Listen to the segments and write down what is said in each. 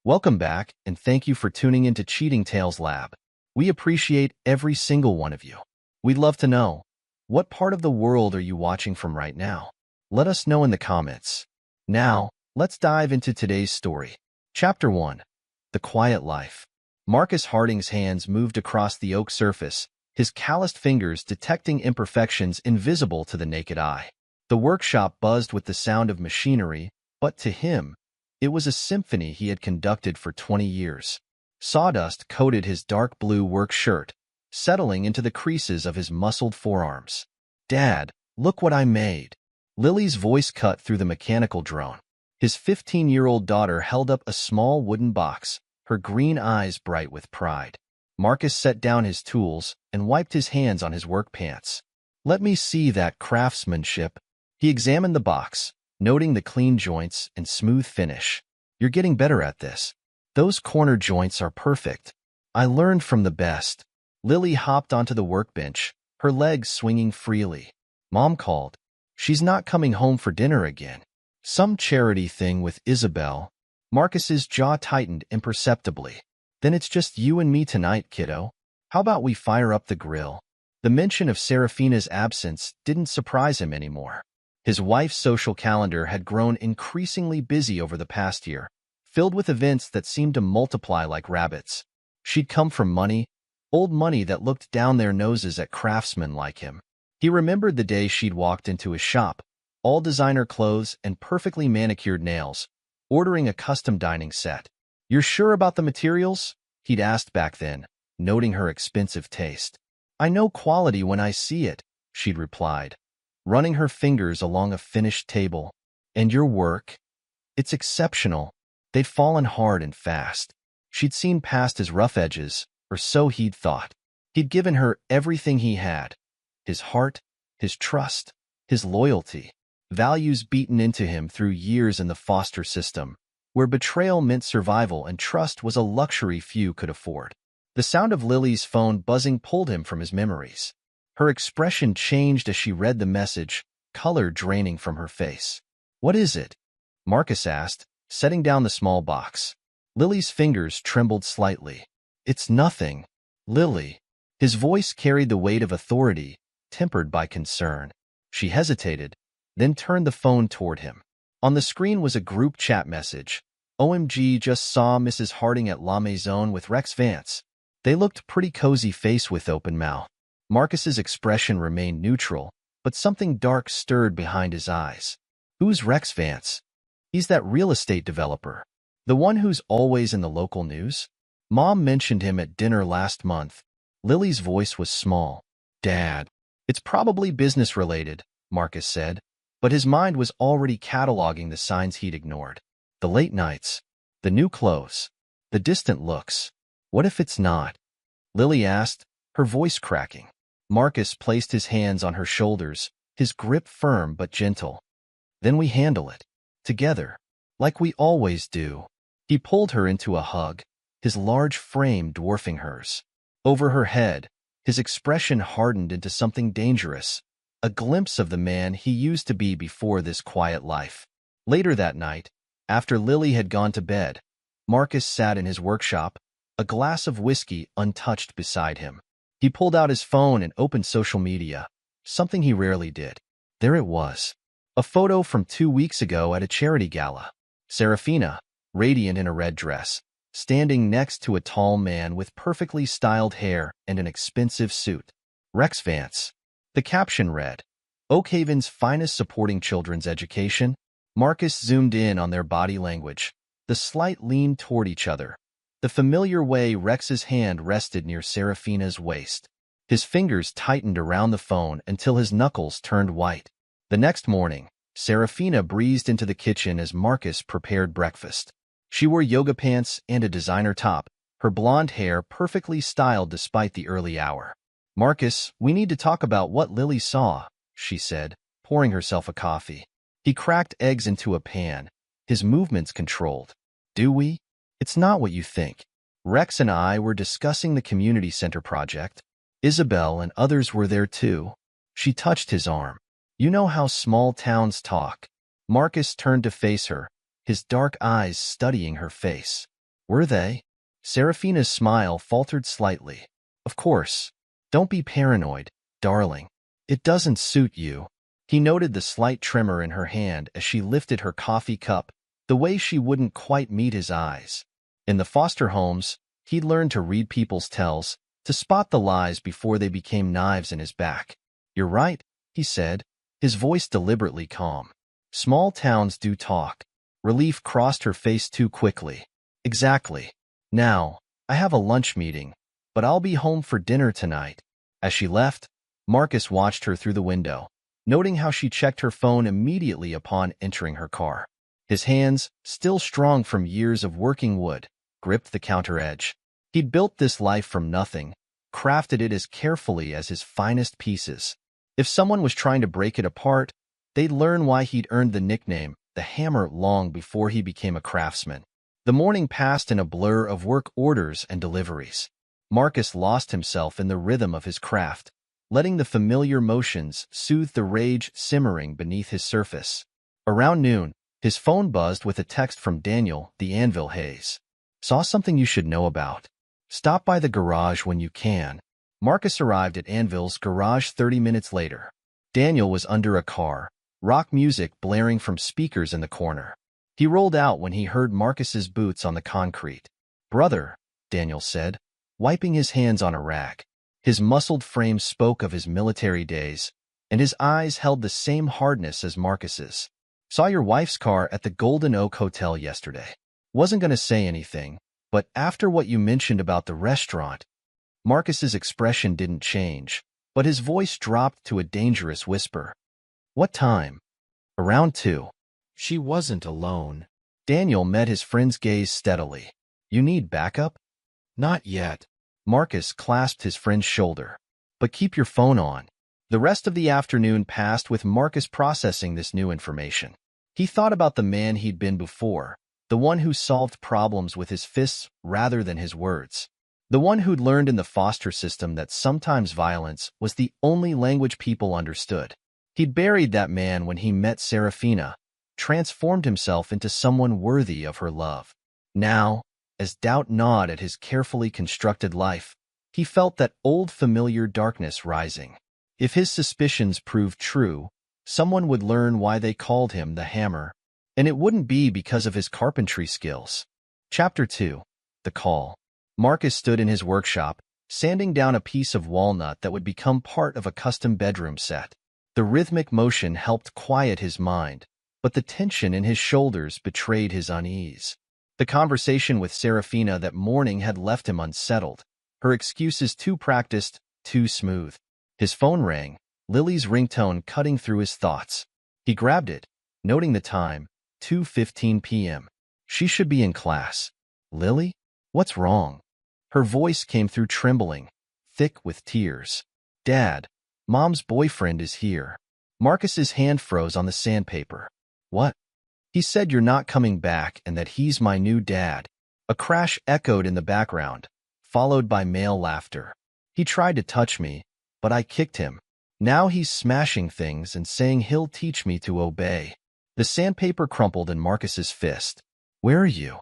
Welcome back, and thank you for tuning into Cheating Tales Lab. We appreciate every single one of you. We'd love to know, what part of the world are you watching from right now? Let us know in the comments. Now, let's dive into today's story. Chapter 1. The Quiet Life. Marcus Harding's hands moved across the oak surface, his calloused fingers detecting imperfections invisible to the naked eye. The workshop buzzed with the sound of machinery, but to him, it was a symphony he had conducted for 20 years. Sawdust coated his dark blue work shirt, settling into the creases of his muscled forearms. "Dad, look what I made." Lily's voice cut through the mechanical drone. His 15-year-old daughter held up a small wooden box, her green eyes bright with pride. Marcus set down his tools and wiped his hands on his work pants. "Let me see that craftsmanship." He examined the box, noting the clean joints and smooth finish. "You're getting better at this. Those corner joints are perfect. I learned from the best." Lily hopped onto the workbench, her legs swinging freely. "Mom called. She's not coming home for dinner again. Some charity thing with Isabel." Marcus's jaw tightened imperceptibly. "Then it's just you and me tonight, kiddo. How about we fire up the grill?" The mention of Serafina's absence didn't surprise him anymore. His wife's social calendar had grown increasingly busy over the past year, filled with events that seemed to multiply like rabbits. She'd come from money, old money that looked down their noses at craftsmen like him. He remembered the day she'd walked into his shop, all designer clothes and perfectly manicured nails, ordering a custom dining set. "You're sure about the materials?" he'd asked back then, noting her expensive taste. "I know quality when I see it," she'd replied, running her fingers along a finished table. "And your work? It's exceptional." They'd fallen hard and fast. She'd seen past his rough edges, or so he'd thought. He'd given her everything he had. His heart, his trust, his loyalty. Values beaten into him through years in the foster system, where betrayal meant survival and trust was a luxury few could afford. The sound of Lily's phone buzzing pulled him from his memories. Her expression changed as she read the message, color draining from her face. "What is it?" Marcus asked, setting down the small box. Lily's fingers trembled slightly. "It's nothing, Lily." His voice carried the weight of authority, tempered by concern. She hesitated, then turned the phone toward him. On the screen was a group chat message. "OMG, just saw Mrs. Harding at La Maison with Rex Vance. They looked pretty cozy face with open mouth." Marcus's expression remained neutral, but something dark stirred behind his eyes. "Who's Rex Vance?" "He's that real estate developer. The one who's always in the local news?" "Mom mentioned him at dinner last month." Lily's voice was small. "Dad." "It's probably business-related," Marcus said, but his mind was already cataloging the signs he'd ignored. The late nights, the new clothes, the distant looks. "What if it's not?" Lily asked, her voice cracking. Marcus placed his hands on her shoulders, his grip firm but gentle. "Then we handle it. Together. Like we always do." He pulled her into a hug, his large frame dwarfing hers. Over her head, his expression hardened into something dangerous, a glimpse of the man he used to be before this quiet life. Later that night, after Lily had gone to bed, Marcus sat in his workshop, a glass of whiskey untouched beside him. He pulled out his phone and opened social media, something he rarely did. There it was. A photo from 2 weeks ago at a charity gala. Serafina, radiant in a red dress, standing next to a tall man with perfectly styled hair and an expensive suit. Rex Vance. The caption read, "Oakhaven's finest supporting children's education." Marcus zoomed in on their body language, the slight lean toward each other, the familiar way Rex's hand rested near Serafina's waist. His fingers tightened around the phone until his knuckles turned white. The next morning, Serafina breezed into the kitchen as Marcus prepared breakfast. She wore yoga pants and a designer top, her blonde hair perfectly styled despite the early hour. "Marcus, we need to talk about what Lily saw," she said, pouring herself a coffee. He cracked eggs into a pan, his movements controlled. "Do we? It's not what you think. Rex and I were discussing the community center project. Isabel and others were there too." She touched his arm. "You know how small towns talk." Marcus turned to face her, his dark eyes studying her face. Were they? Serafina's smile faltered slightly. Of course. Don't be paranoid, darling. It doesn't suit you. He noted the slight tremor in her hand as she lifted her coffee cup, the way she wouldn't quite meet his eyes. In the foster homes, he'd learned to read people's tells, to spot the lies before they became knives in his back. You're right, he said, his voice deliberately calm. Small towns do talk. Relief crossed her face too quickly. Exactly. Now, I have a lunch meeting, but I'll be home for dinner tonight. As she left, Marcus watched her through the window, noting how she checked her phone immediately upon entering her car. His hands, still strong from years of working wood, gripped the counter edge. He'd built this life from nothing, crafted it as carefully as his finest pieces. If someone was trying to break it apart, they'd learn why he'd earned the nickname, the Hammer, long before he became a craftsman. The morning passed in a blur of work orders and deliveries. Marcus lost himself in the rhythm of his craft, letting the familiar motions soothe the rage simmering beneath his surface. Around noon, his phone buzzed with a text from Daniel, the Anvil Hayes. Saw something you should know about. Stop by the garage when you can. Marcus arrived at Anvil's garage 30 minutes later. Daniel was under a car, rock music blaring from speakers in the corner. He rolled out when he heard Marcus's boots on the concrete. Brother, Daniel said, wiping his hands on a rag. His muscled frame spoke of his military days, and his eyes held the same hardness as Marcus's. Saw your wife's car at the Golden Oak Hotel yesterday. Wasn't going to say anything, but after what you mentioned about the restaurant, Marcus's expression didn't change, but his voice dropped to a dangerous whisper. What time? Around 2. She wasn't alone. Daniel met his friend's gaze steadily. You need backup? Not yet. Marcus clasped his friend's shoulder. But keep your phone on. The rest of the afternoon passed with Marcus processing this new information. He thought about the man he'd been before, the one who solved problems with his fists rather than his words. The one who'd learned in the foster system that sometimes violence was the only language people understood. He'd buried that man when he met Serafina, transformed himself into someone worthy of her love. Now, as doubt gnawed at his carefully constructed life, he felt that old familiar darkness rising. If his suspicions proved true, someone would learn why they called him the Hammer, and it wouldn't be because of his carpentry skills. Chapter 2. The Call. Marcus stood in his workshop, sanding down a piece of walnut that would become part of a custom bedroom set. The rhythmic motion helped quiet his mind, but the tension in his shoulders betrayed his unease. The conversation with Serafina that morning had left him unsettled, her excuses too practiced, too smooth. His phone rang, Lily's ringtone cutting through his thoughts. He grabbed it, noting the time, 2:15 p.m. She should be in class. Lily? What's wrong? Her voice came through trembling, thick with tears. Dad, Mom's boyfriend is here. Marcus's hand froze on the sandpaper. What? He said you're not coming back and that he's my new dad. A crash echoed in the background, followed by male laughter. He tried to touch me, but I kicked him. Now he's smashing things and saying he'll teach me to obey. The sandpaper crumpled in Marcus's fist. Where are you?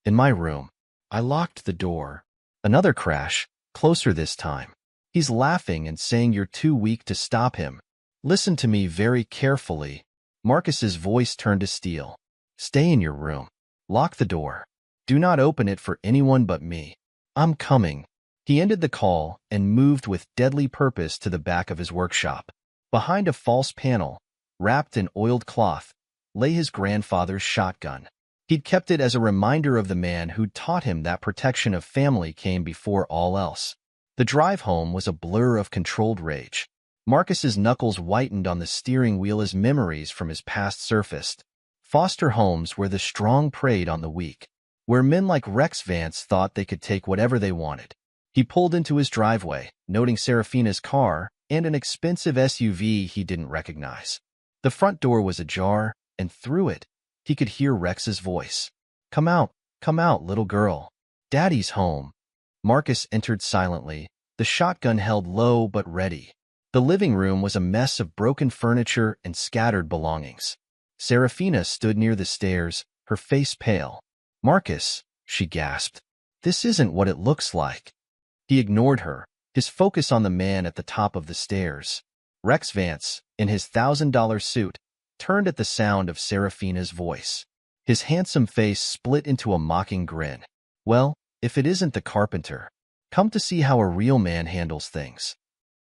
In my room. I locked the door. Another crash, closer this time. He's laughing and saying you're too weak to stop him. Listen to me very carefully. Marcus's voice turned to steel. Stay in your room. Lock the door. Do not open it for anyone but me. I'm coming. He ended the call and moved with deadly purpose to the back of his workshop. Behind a false panel, wrapped in oiled cloth, lay his grandfather's shotgun. He'd kept it as a reminder of the man who'd taught him that protection of family came before all else. The drive home was a blur of controlled rage. Marcus's knuckles whitened on the steering wheel as memories from his past surfaced. Foster homes where the strong preyed on the weak, where men like Rex Vance thought they could take whatever they wanted. He pulled into his driveway, noting Serafina's car and an expensive SUV he didn't recognize. The front door was ajar, and through it, he could hear Rex's voice. Come out, little girl. Daddy's home. Marcus entered silently, the shotgun held low but ready. The living room was a mess of broken furniture and scattered belongings. Serafina stood near the stairs, her face pale. Marcus, she gasped. This isn't what it looks like. He ignored her, his focus on the man at the top of the stairs. Rex Vance, in his $1,000 suit, turned at the sound of Serafina's voice. His handsome face split into a mocking grin. Well, if it isn't the carpenter. Come to see how a real man handles things.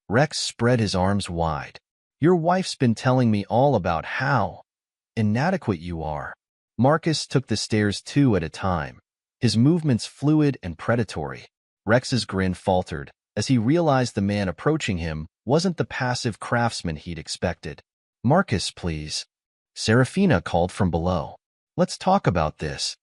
Rex spread his arms wide. Your wife's been telling me all about how inadequate you are. Marcus took the stairs 2 at a time, his movements fluid and predatory. Rex's grin faltered as he realized the man approaching him wasn't the passive craftsman he'd expected. Marcus, please. Serafina called from below. Let's talk about this.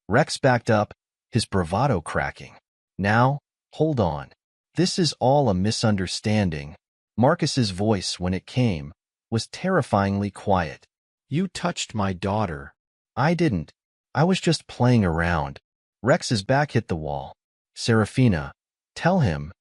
Rex backed up, his bravado cracking. Now, hold on. This is all a misunderstanding. Marcus's voice, when it came, was terrifyingly quiet. You touched my daughter. I didn't. I was just playing around. Rex's back hit the wall. Serafina, tell him.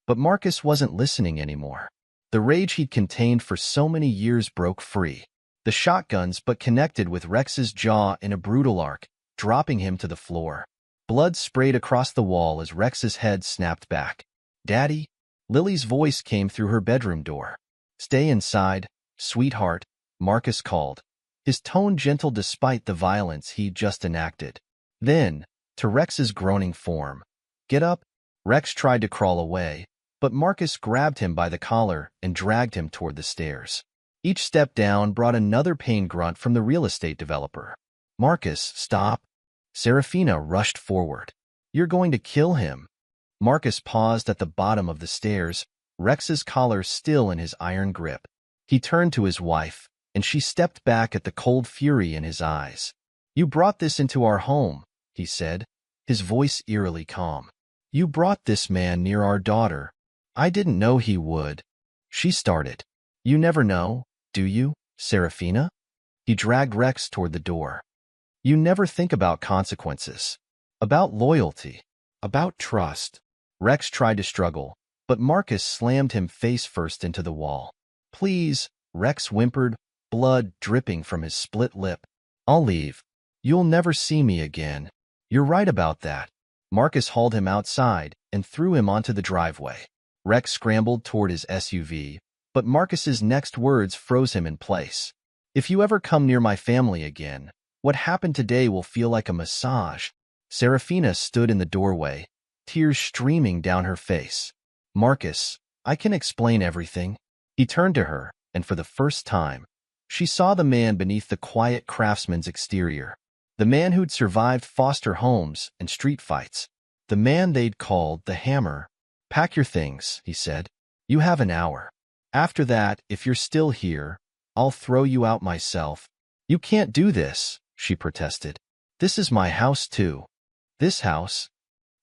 But Marcus wasn't listening anymore. The rage he'd contained for so many years broke free. The shotguns but connected with Rex's jaw in a brutal arc, dropping him to the floor. Blood sprayed across the wall as Rex's head snapped back. Daddy? Lily's voice came through her bedroom door. Stay inside, sweetheart, Marcus called, his tone gentle despite the violence he'd just enacted. Then, to Rex's groaning form, get up. Rex tried to crawl away, but Marcus grabbed him by the collar and dragged him toward the stairs. Each step down brought another pain grunt from the real estate developer. Marcus, stop. Serafina rushed forward. You're going to kill him. Marcus paused at the bottom of the stairs, Rex's collar still in his iron grip. He turned to his wife, and she stepped back at the cold fury in his eyes. You brought this into our home, he said, his voice eerily calm. You brought this man near our daughter. I didn't know he would. She started. You never know, do you, Serafina? He dragged Rex toward the door. You never think about consequences, about loyalty, about trust. Rex tried to struggle, but Marcus slammed him face first into the wall. Please, Rex whimpered, blood dripping from his split lip. I'll leave. You'll never see me again. You're right about that. Marcus hauled him outside and threw him onto the driveway. Rex scrambled toward his SUV, but Marcus's next words froze him in place. If you ever come near my family again, what happened today will feel like a massage. Serafina stood in the doorway, tears streaming down her face. Marcus, I can explain everything. He turned to her, and for the first time, she saw the man beneath the quiet craftsman's exterior. The man who'd survived foster homes and street fights. The man they'd called the Hammer. Pack your things, he said. You have an hour. After that, if you're still here, I'll throw you out myself. You can't do this, she protested. This is my house too. This house?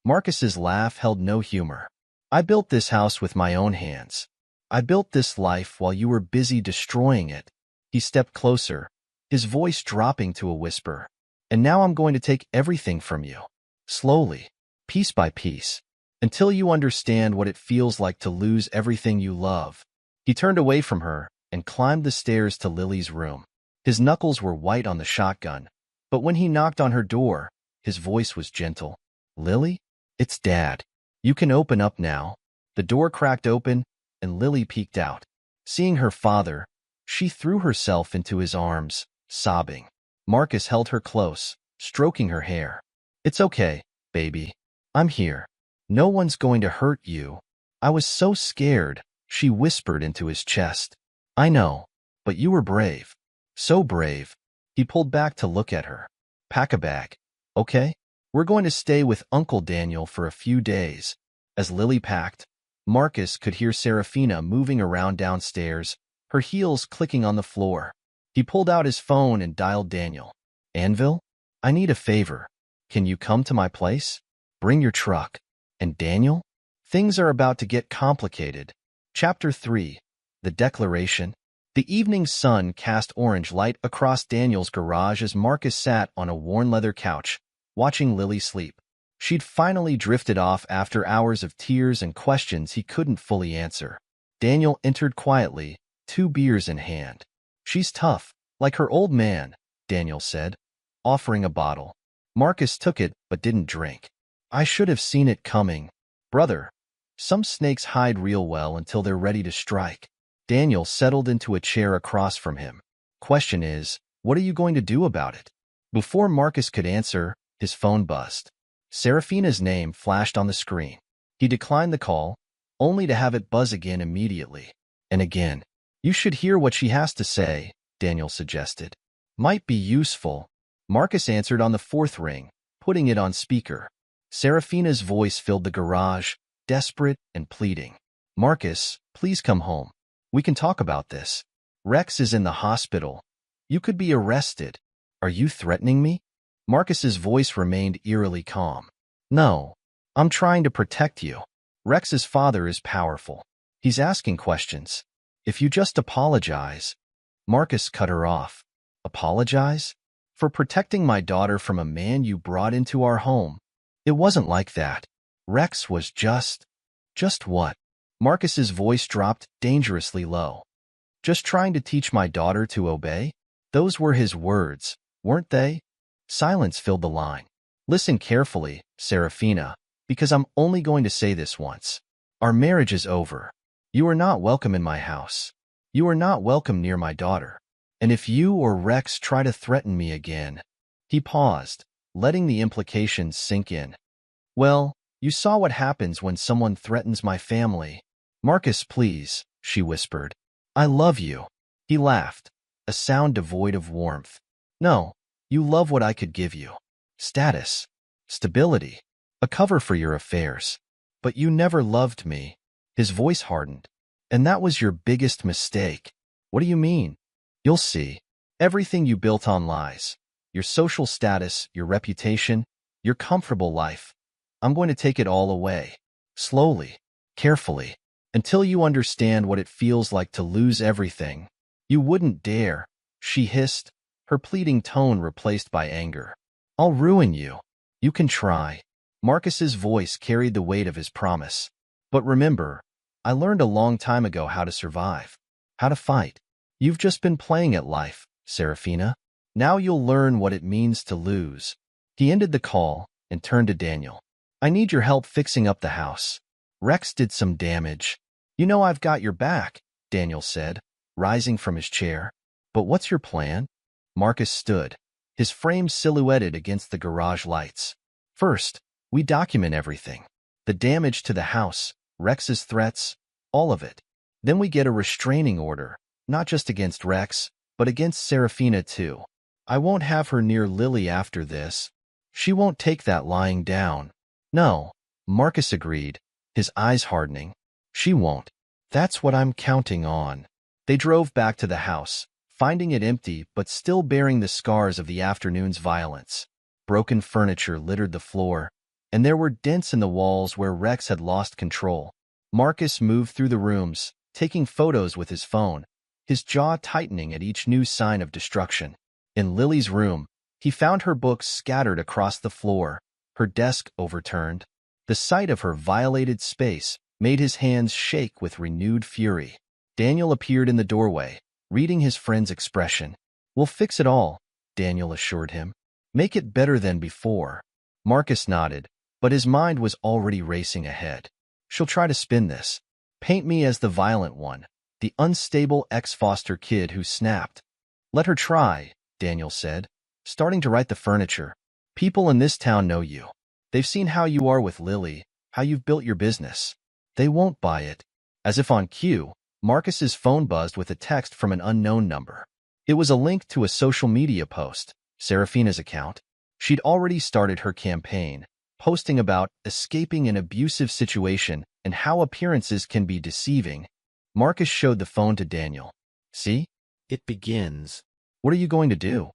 Marcus's laugh held no humor. I built this house with my own hands. I built this life while you were busy destroying it. He stepped closer, his voice dropping to a whisper. And now I'm going to take everything from you. Slowly, piece by piece, until you understand what it feels like to lose everything you love. He turned away from her and climbed the stairs to Lily's room. His knuckles were white on the shotgun, but when he knocked on her door, his voice was gentle. Lily? It's Dad. You can open up now. The door cracked open, and Lily peeked out. Seeing her father, she threw herself into his arms, sobbing. Marcus held her close, stroking her hair. It's okay, baby. I'm here. No one's going to hurt you. I was so scared, she whispered into his chest. I know, but you were brave. So brave. He pulled back to look at her. Pack a bag, okay? We're going to stay with Uncle Daniel for a few days. As Lily packed, Marcus could hear Serafina moving around downstairs, her heels clicking on the floor. He pulled out his phone and dialed Daniel. Anvil? I need a favor. Can you come to my place? Bring your truck. And Daniel? Things are about to get complicated. Chapter 3. The Declaration. The evening sun cast orange light across Daniel's garage as Marcus sat on a worn leather couch, watching Lily sleep. She'd finally drifted off after hours of tears and questions he couldn't fully answer. Daniel entered quietly, 2 beers in hand. She's tough, like her old man, Daniel said, offering a bottle. Marcus took it but didn't drink. I should have seen it coming. Brother, some snakes hide real well until they're ready to strike. Daniel settled into a chair across from him. Question is, what are you going to do about it? Before Marcus could answer, his phone buzzed. Serafina's name flashed on the screen. He declined the call, only to have it buzz again immediately. And again. You should hear what she has to say, Daniel suggested. Might be useful. Marcus answered on the fourth ring, putting it on speaker. Serafina's voice filled the garage, desperate and pleading. Marcus, please come home. We can talk about this. Rex is in the hospital. You could be arrested. Are you threatening me? Marcus's voice remained eerily calm. No, I'm trying to protect you. Rex's father is powerful. He's asking questions. If you just apologize. Marcus cut her off. Apologize? For protecting my daughter from a man you brought into our home. It wasn't like that. Rex was just what? Marcus's voice dropped dangerously low. Just trying to teach my daughter to obey? Those were his words, weren't they? Silence filled the line. Listen carefully, Serafina, because I'm only going to say this once. Our marriage is over. You are not welcome in my house. You are not welcome near my daughter. And if you or Rex try to threaten me again. He paused, letting the implications sink in. Well, you saw what happens when someone threatens my family. Marcus, please, she whispered. I love you. He laughed, a sound devoid of warmth. No, you love what I could give you. Status, stability, a cover for your affairs. But you never loved me. His voice hardened. And that was your biggest mistake. What do you mean? You'll see. Everything you built on lies. Your social status, your reputation, your comfortable life. I'm going to take it all away. Slowly, carefully, until you understand what it feels like to lose everything. You wouldn't dare, she hissed, her pleading tone replaced by anger. I'll ruin you. You can try. Marcus's voice carried the weight of his promise. But remember, I learned a long time ago how to survive, how to fight. You've just been playing at life, Serafina. Now you'll learn what it means to lose. He ended the call and turned to Daniel. I need your help fixing up the house. Rex did some damage. You know I've got your back, Daniel said, rising from his chair. But what's your plan? Marcus stood, his frame silhouetted against the garage lights. First, we document everything. The damage to the house, Rex's threats, all of it. Then we get a restraining order, not just against Rex, but against Serafina too. I won't have her near Lily after this. She won't take that lying down. No, Marcus agreed, his eyes hardening. She won't. That's what I'm counting on. They drove back to the house, finding it empty but still bearing the scars of the afternoon's violence. Broken furniture littered the floor, and there were dents in the walls where Rex had lost control. Marcus moved through the rooms, taking photos with his phone, his jaw tightening at each new sign of destruction. In Lily's room, he found her books scattered across the floor, her desk overturned. The sight of her violated space made his hands shake with renewed fury. Daniel appeared in the doorway, reading his friend's expression. We'll fix it all, Daniel assured him. Make it better than before. Marcus nodded, but his mind was already racing ahead. She'll try to spin this. Paint me as the violent one, the unstable ex-foster kid who snapped. Let her try, Daniel said, starting to write the furniture. People in this town know you. They've seen how you are with Lily, how you've built your business. They won't buy it. As if on cue, Marcus's phone buzzed with a text from an unknown number. It was a link to a social media post, Serafina's account. She'd already started her campaign, posting about escaping an abusive situation and how appearances can be deceiving. Marcus showed the phone to Daniel. See? It begins. What are you going to do?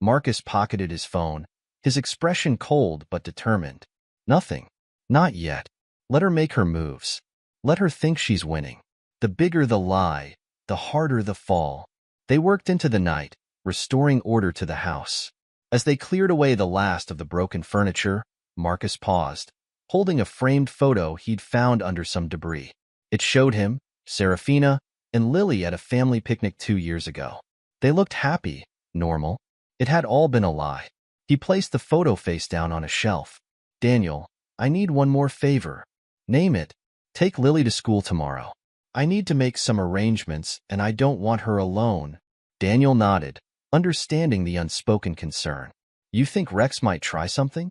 Marcus pocketed his phone, his expression cold but determined. Nothing. Not yet. Let her make her moves. Let her think she's winning. The bigger the lie, the harder the fall. They worked into the night, restoring order to the house. As they cleared away the last of the broken furniture, Marcus paused, holding a framed photo he'd found under some debris. It showed him, Serafina, and Lily at a family picnic 2 years ago. They looked happy, normal. It had all been a lie. He placed the photo face down on a shelf. Daniel, I need one more favor. Name it. Take Lily to school tomorrow. I need to make some arrangements, and I don't want her alone. Daniel nodded, understanding the unspoken concern. You think Rex might try something?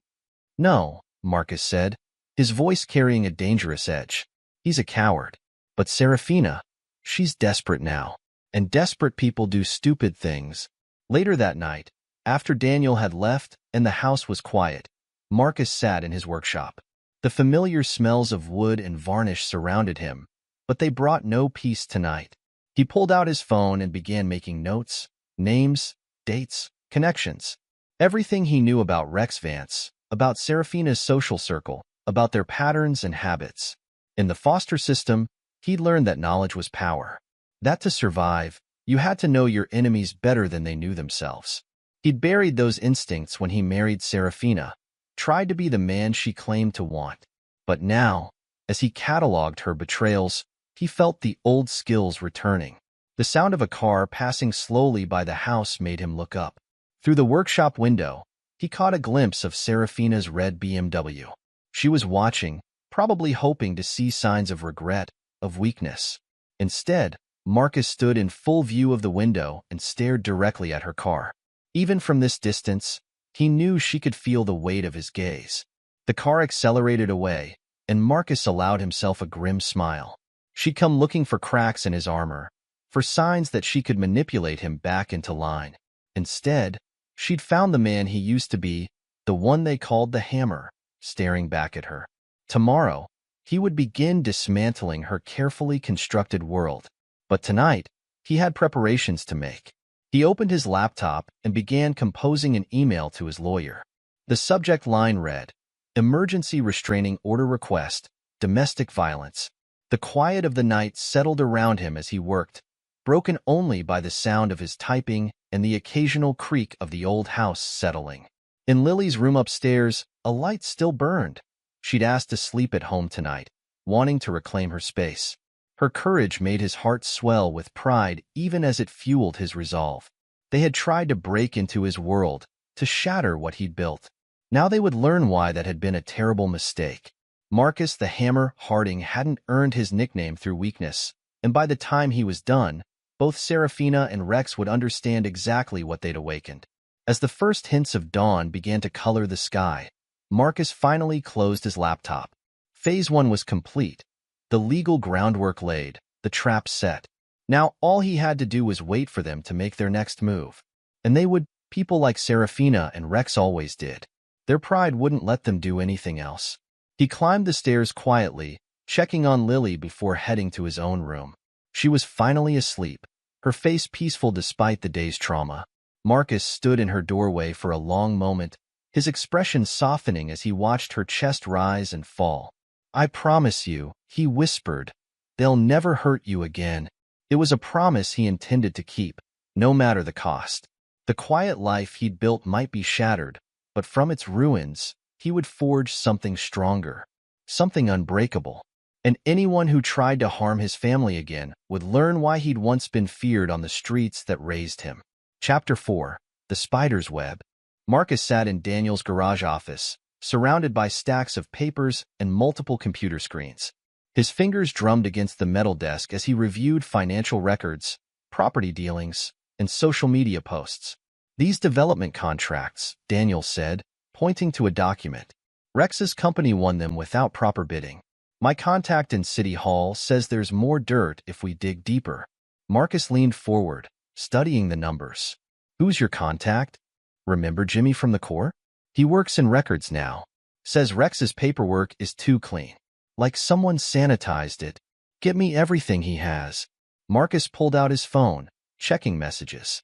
No, Marcus said, his voice carrying a dangerous edge. He's a coward. But Serafina, she's desperate now. And desperate people do stupid things. Later that night, after Daniel had left and the house was quiet, Marcus sat in his workshop. The familiar smells of wood and varnish surrounded him, but they brought no peace tonight. He pulled out his phone and began making notes, names, dates, connections. Everything he knew about Rex Vance, about Serafina's social circle, about their patterns and habits. In the foster system, he'd learned that knowledge was power. That to survive, you had to know your enemies better than they knew themselves. He'd buried those instincts when he married Serafina, tried to be the man she claimed to want. But now, as he cataloged her betrayals, he felt the old skills returning. The sound of a car passing slowly by the house made him look up. Through the workshop window, he caught a glimpse of Serafina's red BMW. She was watching, probably hoping to see signs of regret, of weakness. Instead, Marcus stood in full view of the window and stared directly at her car. Even from this distance, he knew she could feel the weight of his gaze. The car accelerated away, and Marcus allowed himself a grim smile. She'd come looking for cracks in his armor, for signs that she could manipulate him back into line. Instead, she'd found the man he used to be, the one they called the Hammer, staring back at her. Tomorrow, he would begin dismantling her carefully constructed world. But tonight, he had preparations to make. He opened his laptop and began composing an email to his lawyer. The subject line read, Emergency Restraining Order Request, Domestic Violence. The quiet of the night settled around him as he worked, broken only by the sound of his typing and the occasional creak of the old house settling. In Lily's room upstairs, a light still burned. She'd asked to sleep at home tonight, wanting to reclaim her space. Her courage made his heart swell with pride even as it fueled his resolve. They had tried to break into his world, to shatter what he'd built. Now they would learn why that had been a terrible mistake. Marcus the Hammer Harding hadn't earned his nickname through weakness, and by the time he was done, both Serafina and Rex would understand exactly what they'd awakened. As the first hints of dawn began to color the sky, Marcus finally closed his laptop. Phase 1 was complete. The legal groundwork laid, the trap set. Now all he had to do was wait for them to make their next move. And they would, people like Serafina and Rex always did. Their pride wouldn't let them do anything else. He climbed the stairs quietly, checking on Lily before heading to his own room. She was finally asleep, her face peaceful despite the day's trauma. Marcus stood in her doorway for a long moment, his expression softening as he watched her chest rise and fall. I promise you, he whispered, they'll never hurt you again. It was a promise he intended to keep, no matter the cost. The quiet life he'd built might be shattered, but from its ruins, he would forge something stronger, something unbreakable. And anyone who tried to harm his family again would learn why he'd once been feared on the streets that raised him. Chapter 4. The Spider's Web. Marcus sat in Daniel's garage office, surrounded by stacks of papers and multiple computer screens. His fingers drummed against the metal desk as he reviewed financial records, property dealings, and social media posts. These development contracts, Daniel said, pointing to a document. Rex's company won them without proper bidding. My contact in City Hall says there's more dirt if we dig deeper. Marcus leaned forward, studying the numbers. Who's your contact? Remember Jimmy from the Corps? He works in records now. Says Rex's paperwork is too clean. Like someone sanitized it. Get me everything he has. Marcus pulled out his phone, checking messages.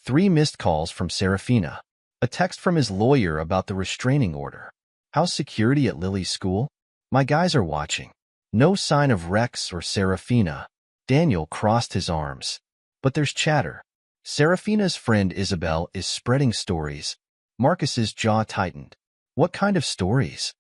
3 missed calls from Serafina. A text from his lawyer about the restraining order. How's security at Lily's school? My guys are watching. No sign of Rex or Serafina. Daniel crossed his arms. But there's chatter. Serafina's friend Isabel is spreading stories. Marcus's jaw tightened. What kind of stories?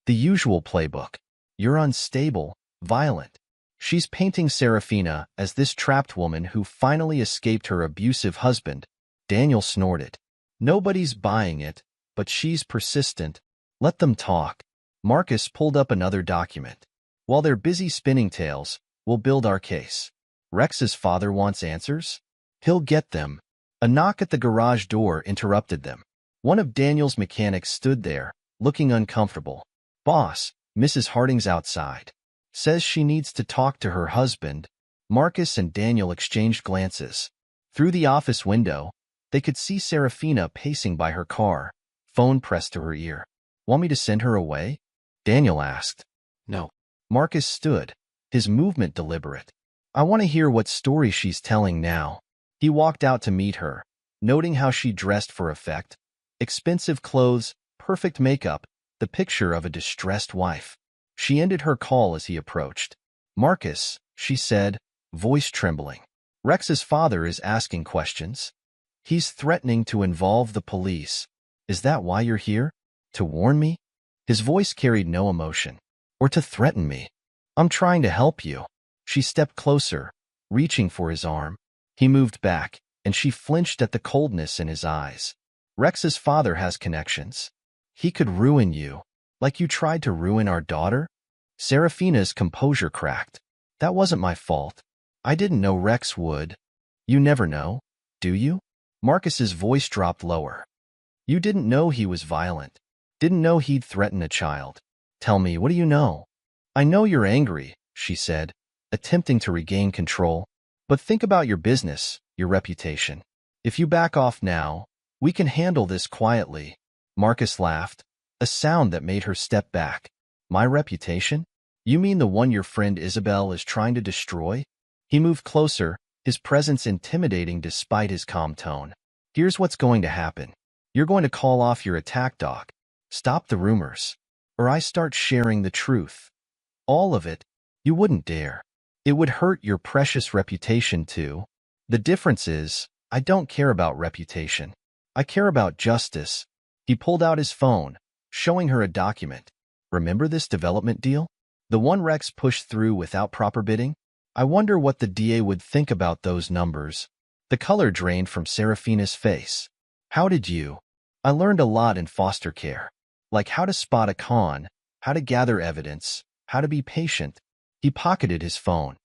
The usual playbook. You're unstable, violent. She's painting Serafina as this trapped woman who finally escaped her abusive husband. Daniel snorted. Nobody's buying it, but she's persistent. Let them talk. Marcus pulled up another document. While they're busy spinning tales, we'll build our case. Rex's father wants answers? He'll get them. A knock at the garage door interrupted them. One of Daniel's mechanics stood there, looking uncomfortable. Boss, Mrs. Harding's outside. Says she needs to talk to her husband. Marcus and Daniel exchanged glances. Through the office window, they could see Serafina pacing by her car, phone pressed to her ear. Want me to send her away? Daniel asked. No. Marcus stood, his movement deliberate. I want to hear what story she's telling now. He walked out to meet her, noting how she dressed for effect. Expensive clothes, perfect makeup, the picture of a distressed wife. She ended her call as he approached. Marcus, she said, voice trembling. Rex's father is asking questions. He's threatening to involve the police. Is that why you're here? To warn me? His voice carried no emotion. Or to threaten me? I'm trying to help you. She stepped closer, reaching for his arm. He moved back, and she flinched at the coldness in his eyes. Rex's father has connections. He could ruin you, like you tried to ruin our daughter? Serafina's composure cracked. That wasn't my fault. I didn't know Rex would. You never know, do you? Marcus's voice dropped lower. You didn't know he was violent. Didn't know he'd threaten a child. Tell me, what do you know? I know you're angry, she said, attempting to regain control. But think about your business, your reputation. If you back off now, we can handle this quietly. Marcus laughed, a sound that made her step back. My reputation? You mean the one your friend Isabel is trying to destroy? He moved closer, his presence intimidating despite his calm tone. Here's what's going to happen. You're going to call off your attack dog. Stop the rumors. Or I start sharing the truth. All of it. You wouldn't dare. It would hurt your precious reputation too. The difference is, I don't care about reputation. I care about justice. He pulled out his phone, showing her a document. Remember this development deal? The one Rex pushed through without proper bidding? I wonder what the DA would think about those numbers. The color drained from Serafina's face. How did you? I learned a lot in foster care. Like how to spot a con, how to gather evidence, how to be patient. He pocketed his phone.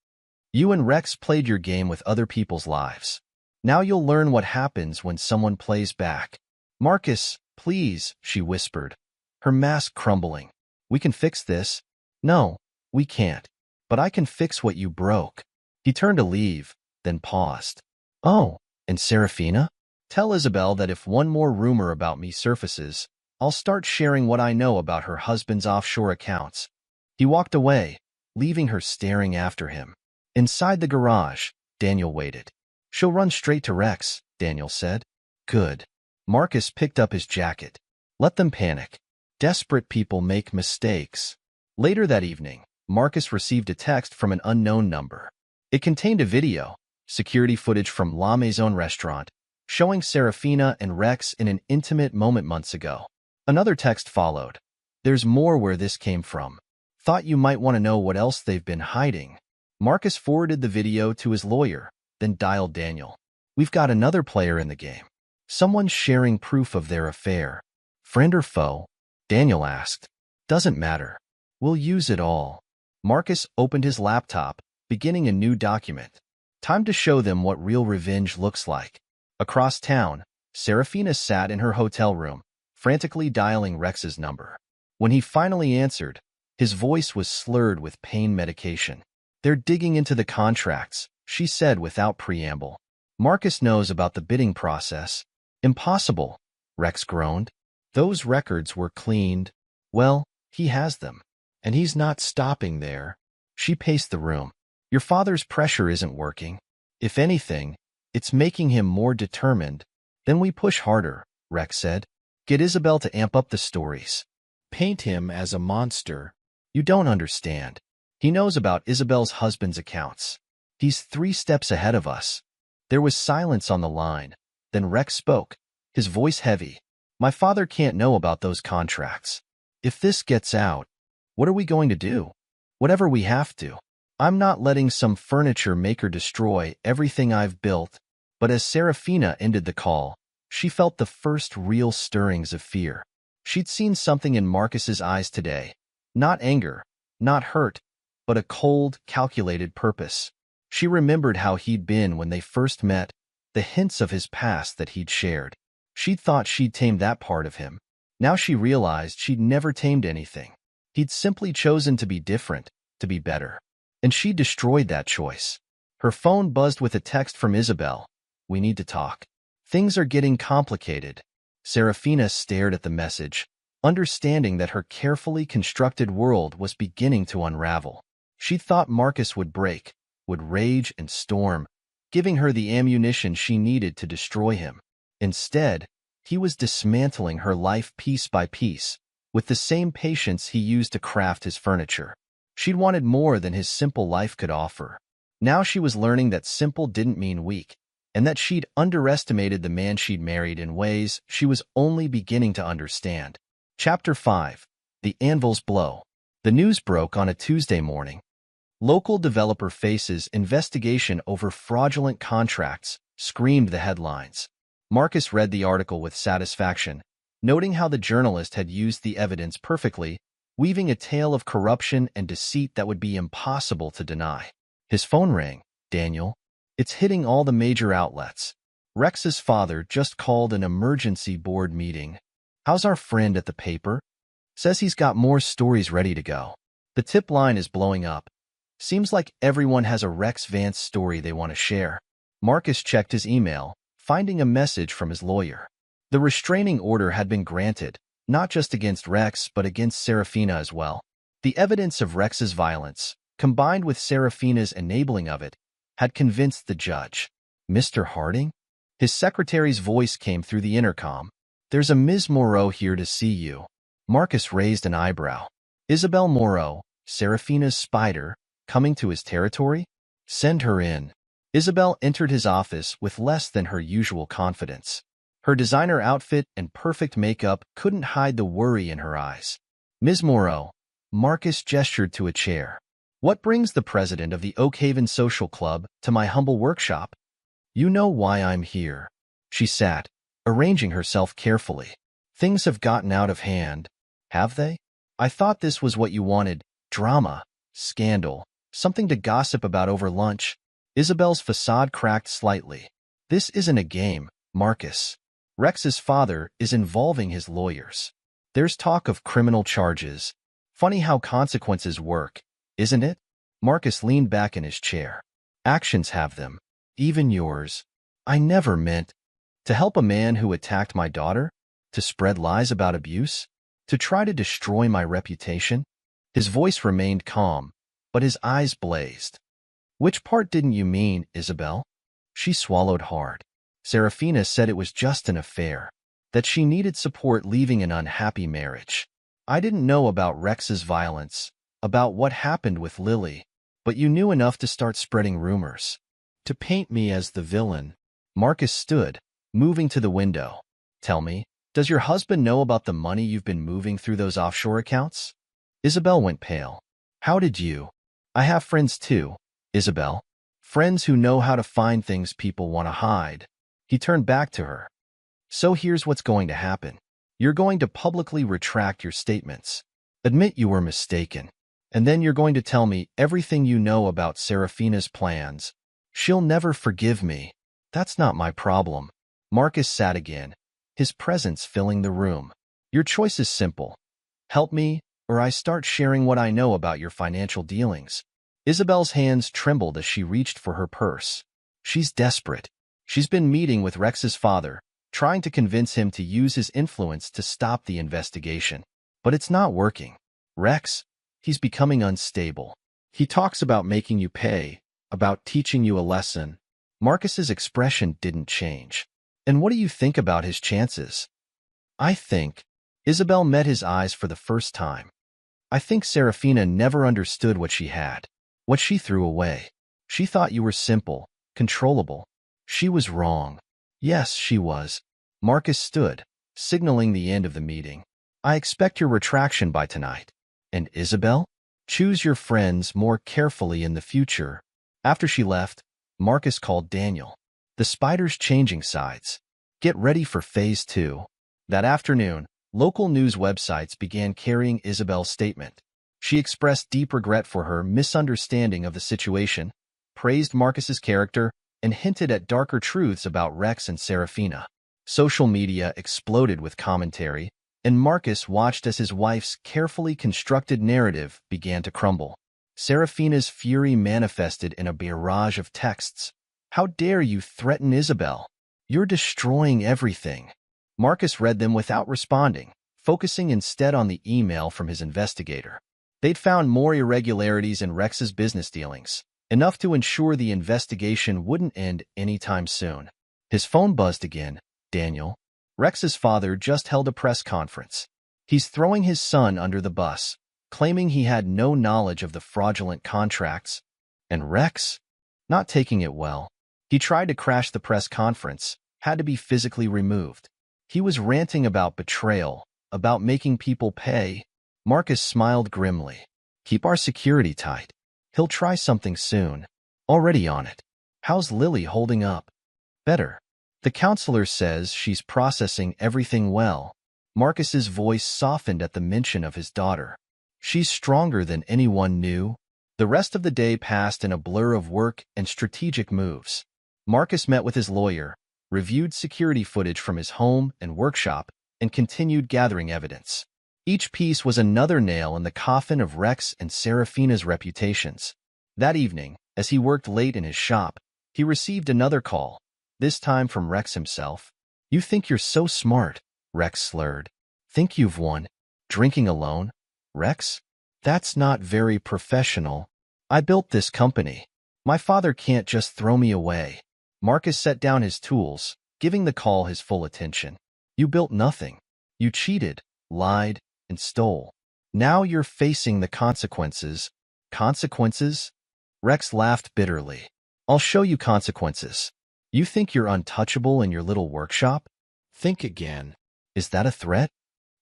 You and Rex played your game with other people's lives. Now you'll learn what happens when someone plays back. Marcus, please, she whispered, her mask crumbling. We can fix this. No, we can't. But I can fix what you broke. He turned to leave, then paused. Oh, and Serafina? Tell Isabel that if one more rumor about me surfaces, I'll start sharing what I know about her husband's offshore accounts. He walked away, leaving her staring after him. Inside the garage, Daniel waited. She'll run straight to Rex, Daniel said. Good. Marcus picked up his jacket. Let them panic. Desperate people make mistakes. Later that evening, Marcus received a text from an unknown number. It contained a video, security footage from La Maison restaurant, showing Serafina and Rex in an intimate moment months ago. Another text followed. There's more where this came from. Thought you might want to know what else they've been hiding. Marcus forwarded the video to his lawyer, then dialed Daniel. We've got another player in the game. Someone's sharing proof of their affair. Friend or foe? Daniel asked. Doesn't matter. We'll use it all. Marcus opened his laptop, beginning a new document. Time to show them what real revenge looks like. Across town, Serafina sat in her hotel room, frantically dialing Rex's number. When he finally answered, his voice was slurred with pain medication. They're digging into the contracts, she said without preamble. Marcus knows about the bidding process. Impossible, Rex groaned. Those records were cleaned. Well, he has them. And he's not stopping there. She paced the room. Your father's pressure isn't working. If anything, it's making him more determined. Then we push harder, Rex said. Get Isabel to amp up the stories. Paint him as a monster. You don't understand. He knows about Isabel's husband's accounts. He's 3 steps ahead of us. There was silence on the line. Then Rex spoke, his voice heavy. My father can't know about those contracts. If this gets out, what are we going to do? Whatever we have to. I'm not letting some furniture maker destroy everything I've built. But as Serafina ended the call, she felt the first real stirrings of fear. She'd seen something in Marcus's eyes today. Not anger, not hurt, but a cold, calculated purpose. She remembered how he'd been when they first met, the hints of his past that he'd shared. She'd thought she'd tamed that part of him. Now she realized she'd never tamed anything. He'd simply chosen to be different, to be better. And she destroyed that choice. Her phone buzzed with a text from Isabel. "We need to talk. Things are getting complicated." Serafina stared at the message, understanding that her carefully constructed world was beginning to unravel. She thought Marcus would break, would rage and storm, giving her the ammunition she needed to destroy him. Instead, he was dismantling her life piece by piece, with the same patience he used to craft his furniture. She'd wanted more than his simple life could offer. Now she was learning that simple didn't mean weak, and that she'd underestimated the man she'd married in ways she was only beginning to understand. Chapter 5. The Anvil's Blow. The news broke on a Tuesday morning. Local developer faces investigation over fraudulent contracts, screamed the headlines. Marcus read the article with satisfaction, noting how the journalist had used the evidence perfectly, weaving a tale of corruption and deceit that would be impossible to deny. His phone rang. "Daniel, it's hitting all the major outlets. Rex's father just called an emergency board meeting. How's our friend at the paper? Says he's got more stories ready to go. The tip line is blowing up. Seems like everyone has a Rex Vance story they want to share." Marcus checked his email, finding a message from his lawyer. The restraining order had been granted, not just against Rex, but against Serafina as well. The evidence of Rex's violence, combined with Serafina's enabling of it, had convinced the judge. "Mr. Harding?" His secretary's voice came through the intercom. "There's a Ms. Moreau here to see you." Marcus raised an eyebrow. Isabel Moreau, Serafina's spider, coming to his territory? "Send her in." Isabel entered his office with less than her usual confidence. Her designer outfit and perfect makeup couldn't hide the worry in her eyes. "Ms. Moreau," Marcus gestured to a chair. "What brings the president of the Oakhaven Social Club to my humble workshop?" "You know why I'm here." She sat, arranging herself carefully. "Things have gotten out of hand." "Have they? I thought this was what you wanted. Drama, scandal, something to gossip about over lunch." Isabel's facade cracked slightly. "This isn't a game, Marcus. Rex's father is involving his lawyers. There's talk of criminal charges. Funny how consequences work, isn't it?" Marcus leaned back in his chair. "Actions have them. Even yours. I never meant to help a man who attacked my daughter, to spread lies about abuse, to try to destroy my reputation." His voice remained calm, but his eyes blazed. "Which part didn't you mean, Isabel?" She swallowed hard. Serafina said it was just an affair, that she needed support leaving an unhappy marriage. "I didn't know about Rex's violence, about what happened with Lily, but you knew enough to start spreading rumors, to paint me as the villain." Marcus stood, moving to the window. "Tell me, does your husband know about the money you've been moving through those offshore accounts?" Isabel went pale. "How did you?" "I have friends too, Isabel. Friends who know how to find things people want to hide." He turned back to her. "So here's what's going to happen. You're going to publicly retract your statements. Admit you were mistaken. And then you're going to tell me everything you know about Serafina's plans. She'll never forgive me. That's not my problem." Marcus sat again, his presence filling the room. "Your choice is simple. Help me, or I start sharing what I know about your financial dealings." Isabel's hands trembled as she reached for her purse. She's desperate. She's been meeting with Rex's father, trying to convince him to use his influence to stop the investigation. But it's not working. Rex, he's becoming unstable. He talks about making you pay, about teaching you a lesson. Marcus's expression didn't change. "And what do you think about his chances?" "I think..." Isabel met his eyes for the first time. "I think Serafina never understood what she had, what she threw away. She thought you were simple, controllable. She was wrong." "Yes, she was." Marcus stood, signaling the end of the meeting. "I expect your retraction by tonight. And Isabel, choose your friends more carefully in the future." After she left, Marcus called Daniel. "The spider's changing sides. Get ready for Phase 2. That afternoon, local news websites began carrying Isabel's statement. She expressed deep regret for her misunderstanding of the situation, praised Marcus's character, and hinted at darker truths about Rex and Serafina. Social media exploded with commentary, and Marcus watched as his wife's carefully constructed narrative began to crumble. Serafina's fury manifested in a barrage of texts. "How dare you threaten Isabel? You're destroying everything." Marcus read them without responding, focusing instead on the email from his investigator. They'd found more irregularities in Rex's business dealings, enough to ensure the investigation wouldn't end anytime soon. His phone buzzed again. "Daniel, Rex's father just held a press conference. He's throwing his son under the bus, claiming he had no knowledge of the fraudulent contracts. And Rex? Not taking it well. He tried to crash the press conference, had to be physically removed. He was ranting about betrayal, about making people pay." Marcus smiled grimly. "Keep our security tight. He'll try something soon. Already on it. How's Lily holding up?" "Better. The counselor says she's processing everything well." Marcus's voice softened at the mention of his daughter. "She's stronger than anyone knew." The rest of the day passed in a blur of work and strategic moves. Marcus met with his lawyer, reviewed security footage from his home and workshop, and continued gathering evidence. Each piece was another nail in the coffin of Rex and Serafina's reputations. That evening, as he worked late in his shop, he received another call, this time from Rex himself. "You think you're so smart," Rex slurred. "Think you've won? Drinking alone? Rex? That's not very professional. I built this company. My father can't just throw me away." Marcus set down his tools, giving the call his full attention. "You built nothing. You cheated, lied, and stole. Now you're facing the consequences." "Consequences?" Rex laughed bitterly. "I'll show you consequences. You think you're untouchable in your little workshop? Think again. Is that a threat?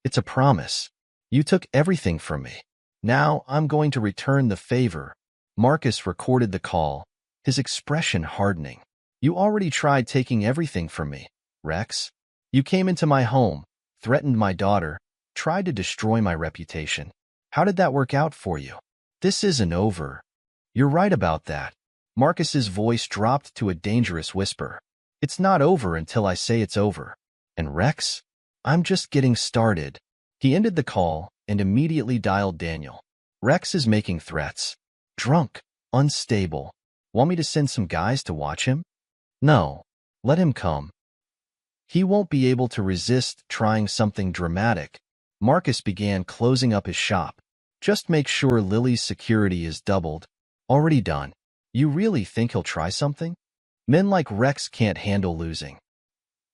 It's a promise. You took everything from me. Now I'm going to return the favor." Marcus recorded the call, his expression hardening. "You already tried taking everything from me, Rex. You came into my home, threatened my daughter, tried to destroy my reputation. How did that work out for you? This isn't over." "You're right about that." Marcus's voice dropped to a dangerous whisper. "It's not over until I say it's over. And Rex, I'm just getting started." He ended the call and immediately dialed Daniel. "Rex is making threats. Drunk, unstable. Want me to send some guys to watch him?" "No. Let him come. He won't be able to resist trying something dramatic." Marcus began closing up his shop. "Just make sure Lily's security is doubled." "Already done." "You really think he'll try something?" "Men like Rex can't handle losing.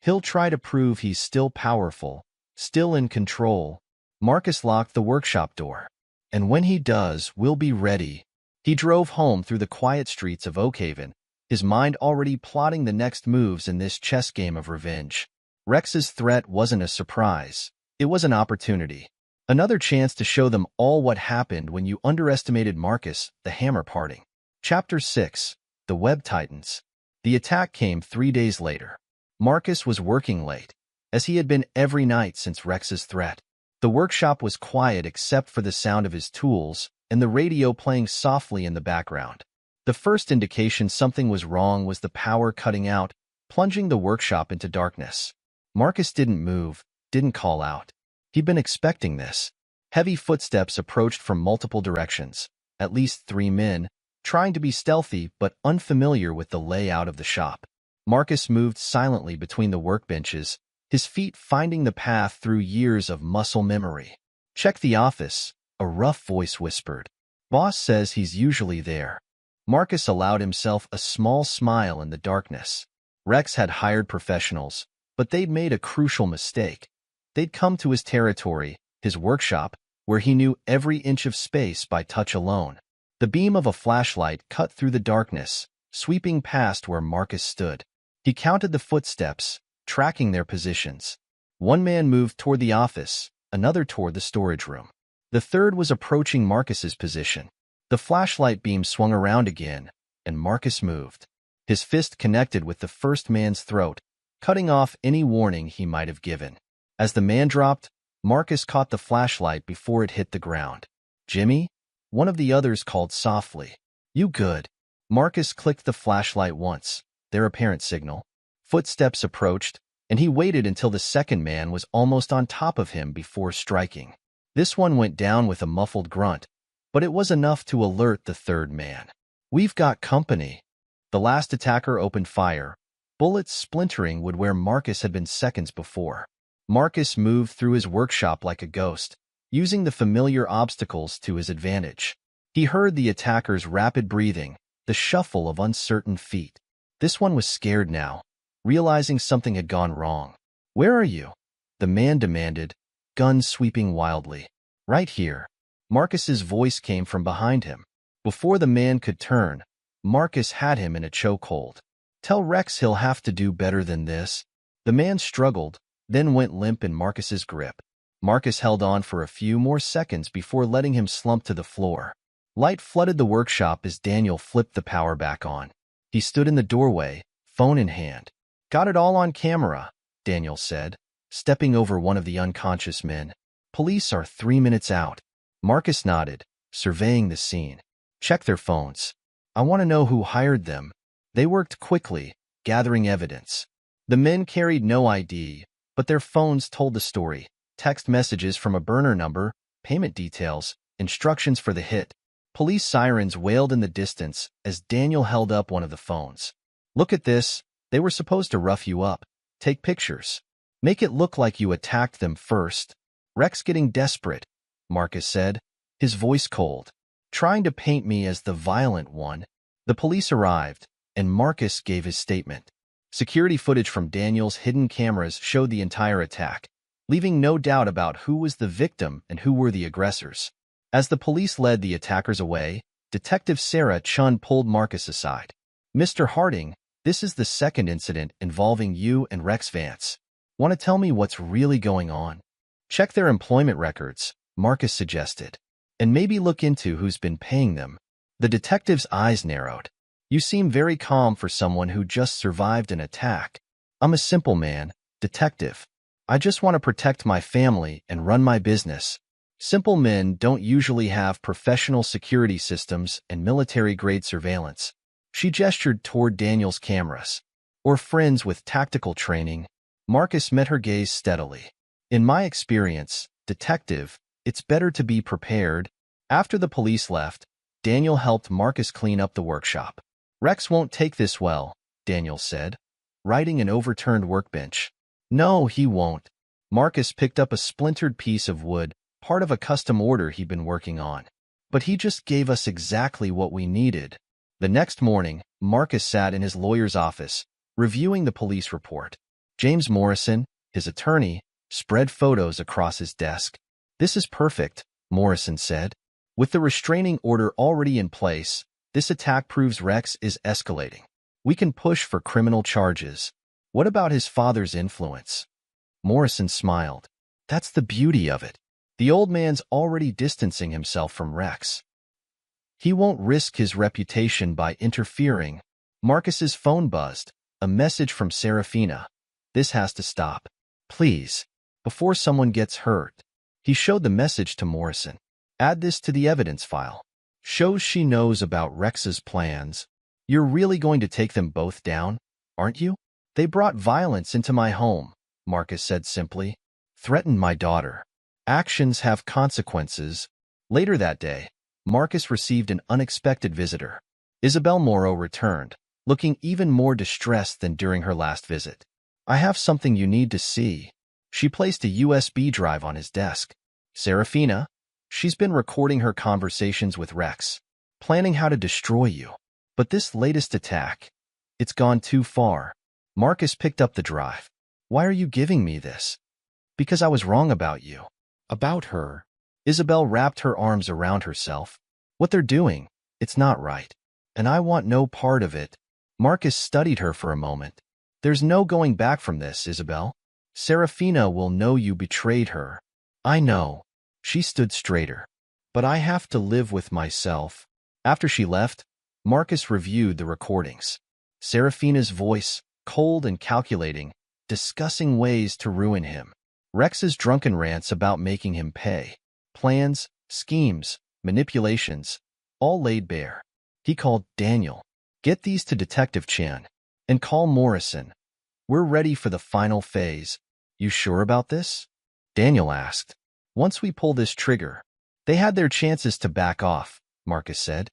He'll try to prove he's still powerful, still in control." Marcus locked the workshop door. "And when he does, we'll be ready." He drove home through the quiet streets of Oakhaven, his mind already plotting the next moves in this chess game of revenge. Rex's threat wasn't a surprise. It was an opportunity. Another chance to show them all what happened when you underestimated Marcus, the hammer parting. Chapter 6. The Web Titans. The attack came 3 days later. Marcus was working late, as he had been every night since Rex's threat. The workshop was quiet except for the sound of his tools and the radio playing softly in the background. The first indication something was wrong was the power cutting out, plunging the workshop into darkness. Marcus didn't move, didn't call out. He'd been expecting this. Heavy footsteps approached from multiple directions, at least 3 men, trying to be stealthy but unfamiliar with the layout of the shop. Marcus moved silently between the workbenches, his feet finding the path through years of muscle memory. "Check the office," a rough voice whispered. "Boss says he's usually there." Marcus allowed himself a small smile in the darkness. Rex had hired professionals, but they'd made a crucial mistake. They'd come to his territory, his workshop, where he knew every inch of space by touch alone. The beam of a flashlight cut through the darkness, sweeping past where Marcus stood. He counted the footsteps, tracking their positions. One man moved toward the office, another toward the storage room. The third was approaching Marcus's position. The flashlight beam swung around again, and Marcus moved. His fist connected with the first man's throat, cutting off any warning he might have given. As the man dropped, Marcus caught the flashlight before it hit the ground. "Jimmy?" One of the others called softly. "You good?" Marcus clicked the flashlight once, their apparent signal. Footsteps approached, and he waited until the second man was almost on top of him before striking. This one went down with a muffled grunt, but it was enough to alert the third man. "We've got company." The last attacker opened fire, bullets splintering wood where Marcus had been seconds before. Marcus moved through his workshop like a ghost, using the familiar obstacles to his advantage. He heard the attacker's rapid breathing, the shuffle of uncertain feet. This one was scared now, realizing something had gone wrong. "Where are you?" the man demanded, gun sweeping wildly. "Right here." Marcus's voice came from behind him. Before the man could turn, Marcus had him in a chokehold. "Tell Rex he'll have to do better than this." The man struggled, then went limp in Marcus's grip. Marcus held on for a few more seconds before letting him slump to the floor. Light flooded the workshop as Daniel flipped the power back on. He stood in the doorway, phone in hand. "Got it all on camera," Daniel said, stepping over one of the unconscious men. "Police are 3 minutes out." Marcus nodded, surveying the scene. "Check their phones. I want to know who hired them." They worked quickly, gathering evidence. The men carried no ID, but their phones told the story. Text messages from a burner number, payment details, instructions for the hit. Police sirens wailed in the distance as Daniel held up one of the phones. "Look at this. They were supposed to rough you up. Take pictures. Make it look like you attacked them first." "Rex getting desperate," Marcus said, his voice cold. "Trying to paint me as the violent one." The police arrived, and Marcus gave his statement. Security footage from Daniel's hidden cameras showed the entire attack, leaving no doubt about who was the victim and who were the aggressors. As the police led the attackers away, Detective Sarah Chun pulled Marcus aside. "Mr. Harding, this is the second incident involving you and Rex Vance. Want to tell me what's really going on?" "Check their employment records," Marcus suggested, "and maybe look into who's been paying them." The detective's eyes narrowed. "You seem very calm for someone who just survived an attack." "I'm a simple man, detective. I just want to protect my family and run my business." Simple men don't usually have professional security systems and military-grade surveillance. She gestured toward Daniel's cameras. "Or friends with tactical training." Marcus met her gaze steadily. "In my experience, detective, it's better to be prepared." After the police left, Daniel helped Marcus clean up the workshop. "Rex won't take this well," Daniel said, righting an overturned workbench. "No, he won't." Marcus picked up a splintered piece of wood, part of a custom order he'd been working on. "But he just gave us exactly what we needed." The next morning, Marcus sat in his lawyer's office, reviewing the police report. James Morrison, his attorney, spread photos across his desk. "This is perfect," Morrison said. "With the restraining order already in place, this attack proves Rex is escalating. We can push for criminal charges." "What about his father's influence?" Morrison smiled. "That's the beauty of it. The old man's already distancing himself from Rex. He won't risk his reputation by interfering." Marcus's phone buzzed, a message from Serafina. "This has to stop. Please, before someone gets hurt." He showed the message to Morrison. "Add this to the evidence file. Shows she knows about Rex's plans." "You're really going to take them both down, aren't you?" "They brought violence into my home," Marcus said simply. "Threatened my daughter. Actions have consequences." Later that day, Marcus received an unexpected visitor. Isabel Morrow returned, looking even more distressed than during her last visit. "I have something you need to see." She placed a USB drive on his desk. "Serafina? She's been recording her conversations with Rex, planning how to destroy you. But this latest attack, it's gone too far." Marcus picked up the drive. "Why are you giving me this?" "Because I was wrong about you." "About her?" Isabel wrapped her arms around herself. "What they're doing, it's not right. And I want no part of it." Marcus studied her for a moment. "There's no going back from this, Isabel. Serafina will know you betrayed her." "I know." She stood straighter. "But I have to live with myself." After she left, Marcus reviewed the recordings. Serafina's voice, cold and calculating, discussing ways to ruin him. Rex's drunken rants about making him pay. Plans, schemes, manipulations, all laid bare. He called Daniel. Get these to Detective Chan. And call Morrison. We're ready for the final phase. You sure about this? Daniel asked. Once we pull this trigger, they had their chances to back off, Marcus said.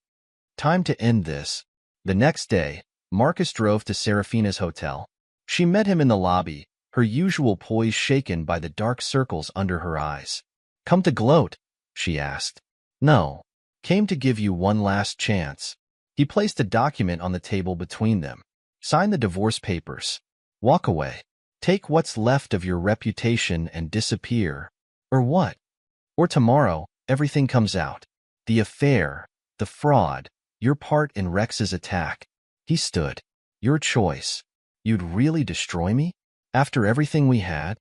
Time to end this. The next day, Marcus drove to Serafina's hotel. She met him in the lobby, her usual poise shaken by the dark circles under her eyes. Come to gloat? She asked. No. Came to give you one last chance. He placed a document on the table between them. Sign the divorce papers. Walk away. Take what's left of your reputation and disappear. Or what? Or tomorrow, everything comes out. The affair, the fraud, your part in Rex's attack. He stood. Your choice. You'd really destroy me? After everything we had?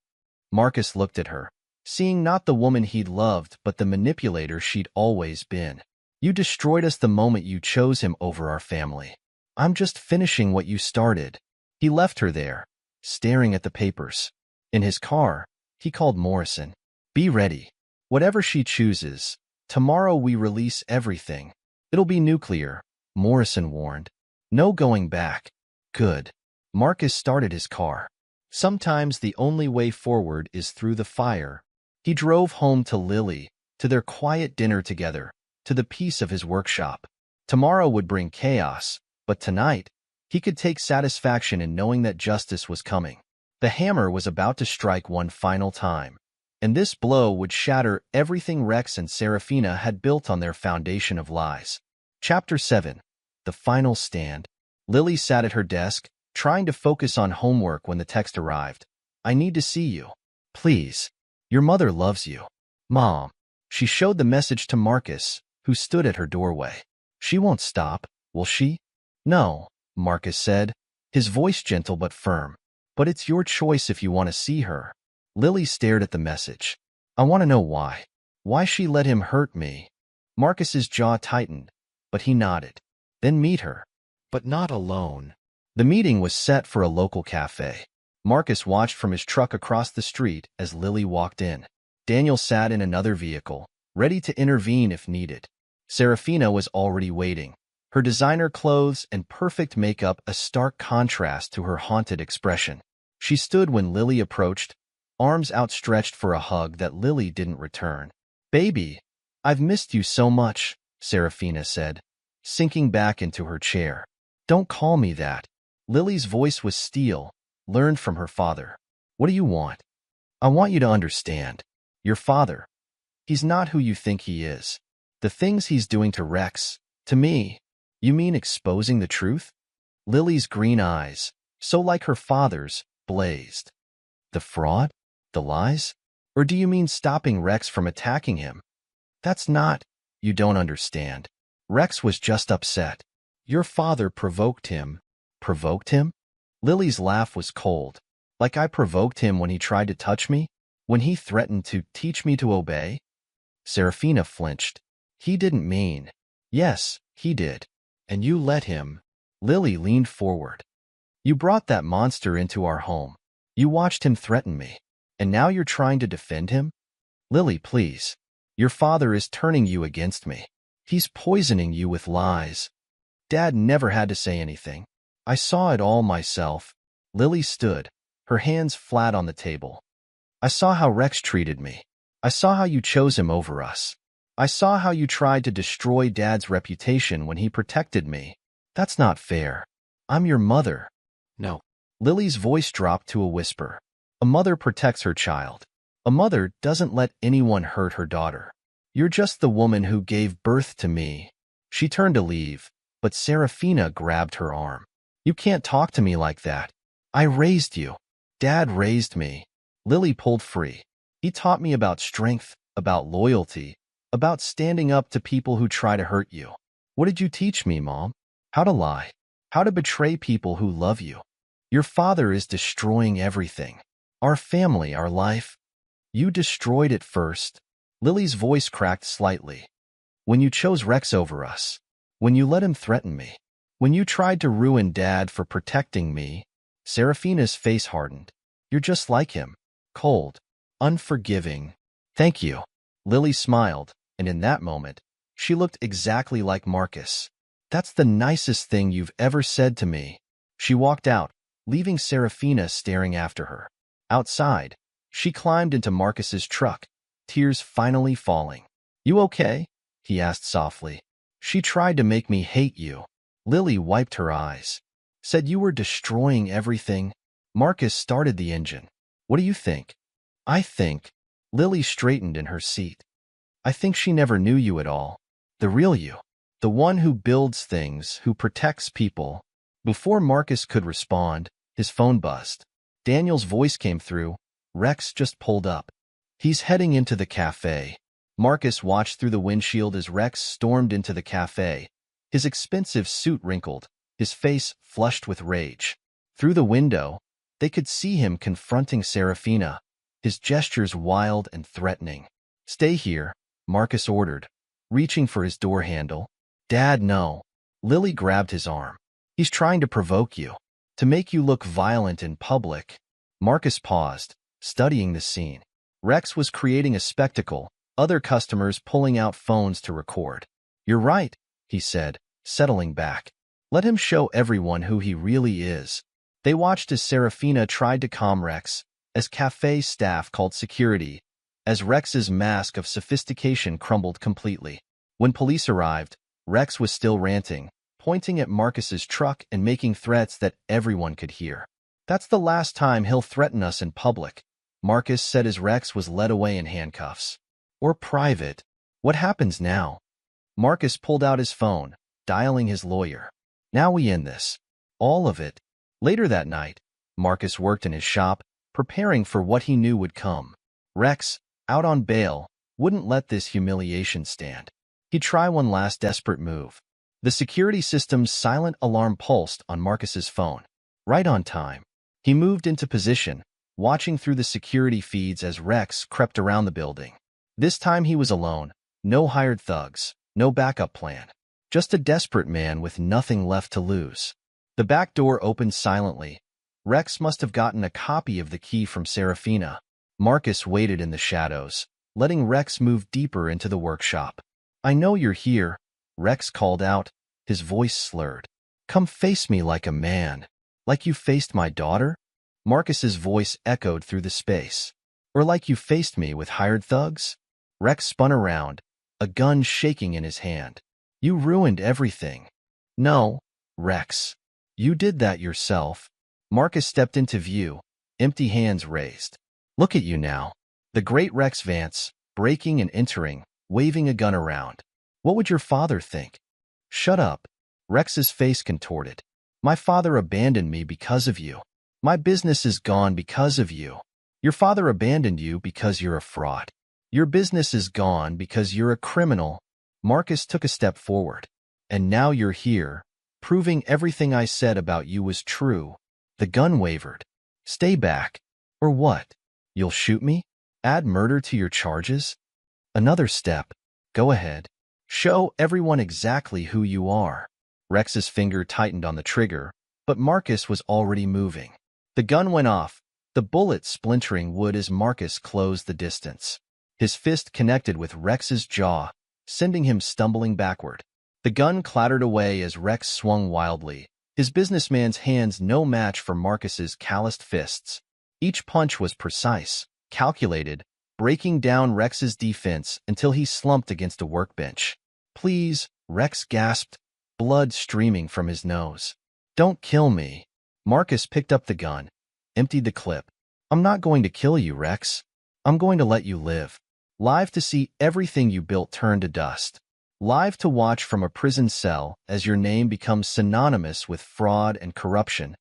Marcus looked at her, seeing not the woman he'd loved but the manipulator she'd always been. You destroyed us the moment you chose him over our family. I'm just finishing what you started. He left her there, staring at the papers. In his car, he called Morrison. Be ready. Whatever she chooses, tomorrow we release everything. It'll be nuclear, Morrison warned. No going back. Good. Marcus started his car. Sometimes the only way forward is through the fire. He drove home to Lily, to their quiet dinner together, to the peace of his workshop. Tomorrow would bring chaos, but tonight, he could take satisfaction in knowing that justice was coming. The hammer was about to strike one final time, and this blow would shatter everything Rex and Serafina had built on their foundation of lies. Chapter 7. The Final Stand. Lily sat at her desk, trying to focus on homework when the text arrived. I need to see you. Please. Your mother loves you. Mom. She showed the message to Marcus, who stood at her doorway. She won't stop, will she? No, Marcus said, his voice gentle but firm. But it's your choice if you want to see her. Lily stared at the message. I want to know why. Why she let him hurt me. Marcus's jaw tightened, but he nodded. Then meet her. But not alone. The meeting was set for a local cafe. Marcus watched from his truck across the street as Lily walked in. Daniel sat in another vehicle, ready to intervene if needed. Serafina was already waiting, her designer clothes and perfect makeup a stark contrast to her haunted expression. She stood when Lily approached, arms outstretched for a hug that Lily didn't return. Baby, I've missed you so much, Serafina said, sinking back into her chair. Don't call me that. Lily's voice was steel, learned from her father. What do you want? I want you to understand. Your father. He's not who you think he is. The things he's doing to Rex, to me. You mean exposing the truth? Lily's green eyes, so like her father's, blazed. The fraud? The lies? Or do you mean stopping Rex from attacking him? That's not. You don't understand. Rex was just upset. Your father provoked him. Provoked him? Lily's laugh was cold. Like I provoked him when he tried to touch me? When he threatened to teach me to obey? Serafina flinched. He didn't mean. Yes, he did. And you let him. Lily leaned forward. You brought that monster into our home. You watched him threaten me. And now you're trying to defend him? Lily, please. Your father is turning you against me. He's poisoning you with lies. Dad never had to say anything. I saw it all myself. Lily stood, her hands flat on the table. I saw how Rex treated me. I saw how you chose him over us. I saw how you tried to destroy Dad's reputation when he protected me. That's not fair. I'm your mother. No. Lily's voice dropped to a whisper. A mother protects her child. A mother doesn't let anyone hurt her daughter. You're just the woman who gave birth to me. She turned to leave, but Serafina grabbed her arm. You can't talk to me like that. I raised you. Dad raised me. Lily pulled free. He taught me about strength, about loyalty, about standing up to people who try to hurt you. What did you teach me, Mom? How to lie. How to betray people who love you. Your father is destroying everything. Our family, our life. You destroyed it first. Lily's voice cracked slightly. When you chose Rex over us. When you let him threaten me. When you tried to ruin Dad for protecting me. Serafina's face hardened. You're just like him. Cold. Unforgiving. Thank you. Lily smiled, and in that moment, she looked exactly like Marcus. That's the nicest thing you've ever said to me. She walked out, leaving Serafina staring after her. Outside, she climbed into Marcus's truck, tears finally falling. You okay? He asked softly. She tried to make me hate you. Lily wiped her eyes. Said you were destroying everything. Marcus started the engine. What do you think? I think. Lily straightened in her seat. I think she never knew you at all. The real you. The one who builds things, who protects people. Before Marcus could respond, his phone buzzed. Daniel's voice came through. Rex just pulled up. He's heading into the cafe. Marcus watched through the windshield as Rex stormed into the cafe, his expensive suit wrinkled, his face flushed with rage. Through the window, they could see him confronting Serafina, his gestures wild and threatening. Stay here, Marcus ordered, reaching for his door handle. Dad, no. Lily grabbed his arm. He's trying to provoke you, to make you look violent in public. Marcus paused, studying the scene. Rex was creating a spectacle, other customers pulling out phones to record. You're right, he said, settling back. Let him show everyone who he really is. They watched as Serafina tried to calm Rex, as cafe staff called security, as Rex's mask of sophistication crumbled completely. When police arrived, Rex was still ranting, pointing at Marcus's truck and making threats that everyone could hear. That's the last time he'll threaten us in public, Marcus said as Rex was led away in handcuffs. Or private. What happens now? Marcus pulled out his phone, dialing his lawyer. Now we end this. All of it. Later that night, Marcus worked in his shop, preparing for what he knew would come. Rex, out on bail, wouldn't let this humiliation stand. He'd try one last desperate move. The security system's silent alarm pulsed on Marcus's phone. Right on time. He moved into position, watching through the security feeds as Rex crept around the building. This time he was alone, no hired thugs, no backup plan. Just a desperate man with nothing left to lose. The back door opened silently. Rex must have gotten a copy of the key from Serafina. Marcus waited in the shadows, letting Rex move deeper into the workshop. I know you're here, Rex called out, his voice slurred. Come face me like a man. Like you faced my daughter? Marcus's voice echoed through the space. Or like you faced me with hired thugs? Rex spun around, a gun shaking in his hand. You ruined everything. No, Rex. You did that yourself. Marcus stepped into view, empty hands raised. Look at you now. The great Rex Vance, breaking and entering, waving a gun around. What would your father think? Shut up. Rex's face contorted. My father abandoned me because of you. My business is gone because of you. Your father abandoned you because you're a fraud. Your business is gone because you're a criminal. Marcus took a step forward. And now you're here, proving everything I said about you was true. The gun wavered. Stay back. Or what? You'll shoot me? Add murder to your charges? Another step. Go ahead. Show everyone exactly who you are. Rex's finger tightened on the trigger, but Marcus was already moving. The gun went off, the bullet splintering wood as Marcus closed the distance. His fist connected with Rex's jaw, sending him stumbling backward. The gun clattered away as Rex swung wildly, his businessman's hands no match for Marcus's calloused fists. Each punch was precise, calculated, breaking down Rex's defense until he slumped against a workbench. Please, Rex gasped, blood streaming from his nose. Don't kill me. Marcus picked up the gun, emptied the clip. I'm not going to kill you, Rex. I'm going to let you live. Live to see everything you built turn to dust. Live to watch from a prison cell as your name becomes synonymous with fraud and corruption.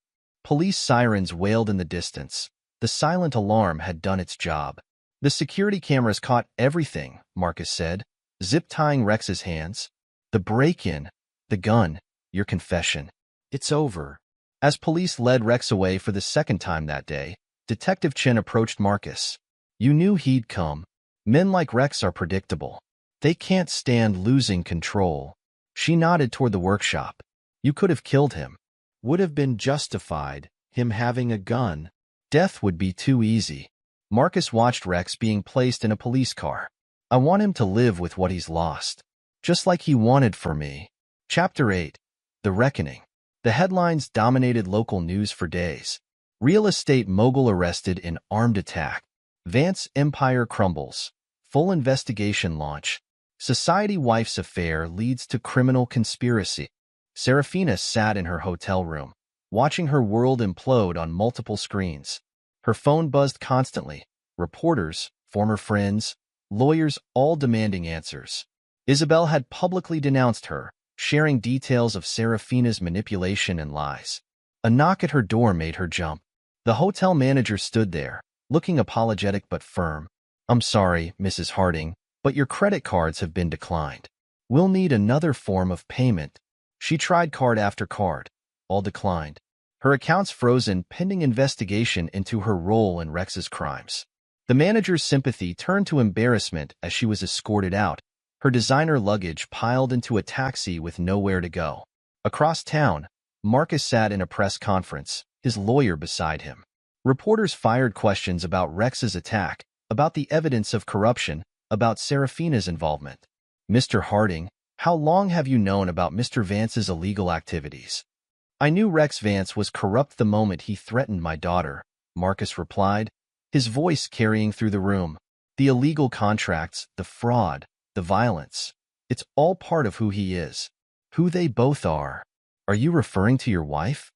Police sirens wailed in the distance. The silent alarm had done its job. The security cameras caught everything, Marcus said, zip-tying Rex's hands. The break-in, the gun, your confession. It's over. As police led Rex away for the second time that day, Detective Chen approached Marcus. You knew he'd come. Men like Rex are predictable. They can't stand losing control. She nodded toward the workshop. You could have killed him. Would have been justified, him having a gun. Death would be too easy. Marcus watched Rex being placed in a police car. I want him to live with what he's lost, just like he wanted for me. Chapter 8. The Reckoning. The headlines dominated local news for days. Real estate mogul arrested in armed attack. Vance empire crumbles. Full investigation launch. Society wife's affair leads to criminal conspiracy. Serafina sat in her hotel room, watching her world implode on multiple screens. Her phone buzzed constantly. Reporters, former friends, lawyers all demanding answers. Isabel had publicly denounced her, sharing details of Serafina's manipulation and lies. A knock at her door made her jump. The hotel manager stood there, looking apologetic but firm. "I'm sorry, Mrs. Harding, but your credit cards have been declined. We'll need another form of payment." She tried card after card, all declined. Her accounts frozen pending investigation into her role in Rex's crimes. The manager's sympathy turned to embarrassment as she was escorted out, her designer luggage piled into a taxi with nowhere to go. Across town, Marcus sat in a press conference, his lawyer beside him. Reporters fired questions about Rex's attack, about the evidence of corruption, about Serafina's involvement. "Mr. Harding, how long have you known about Mr. Vance's illegal activities?" "I knew Rex Vance was corrupt the moment he threatened my daughter," Marcus replied, his voice carrying through the room. "The illegal contracts, the fraud, the violence. It's all part of who he is, who they both are." "Are you referring to your wife?"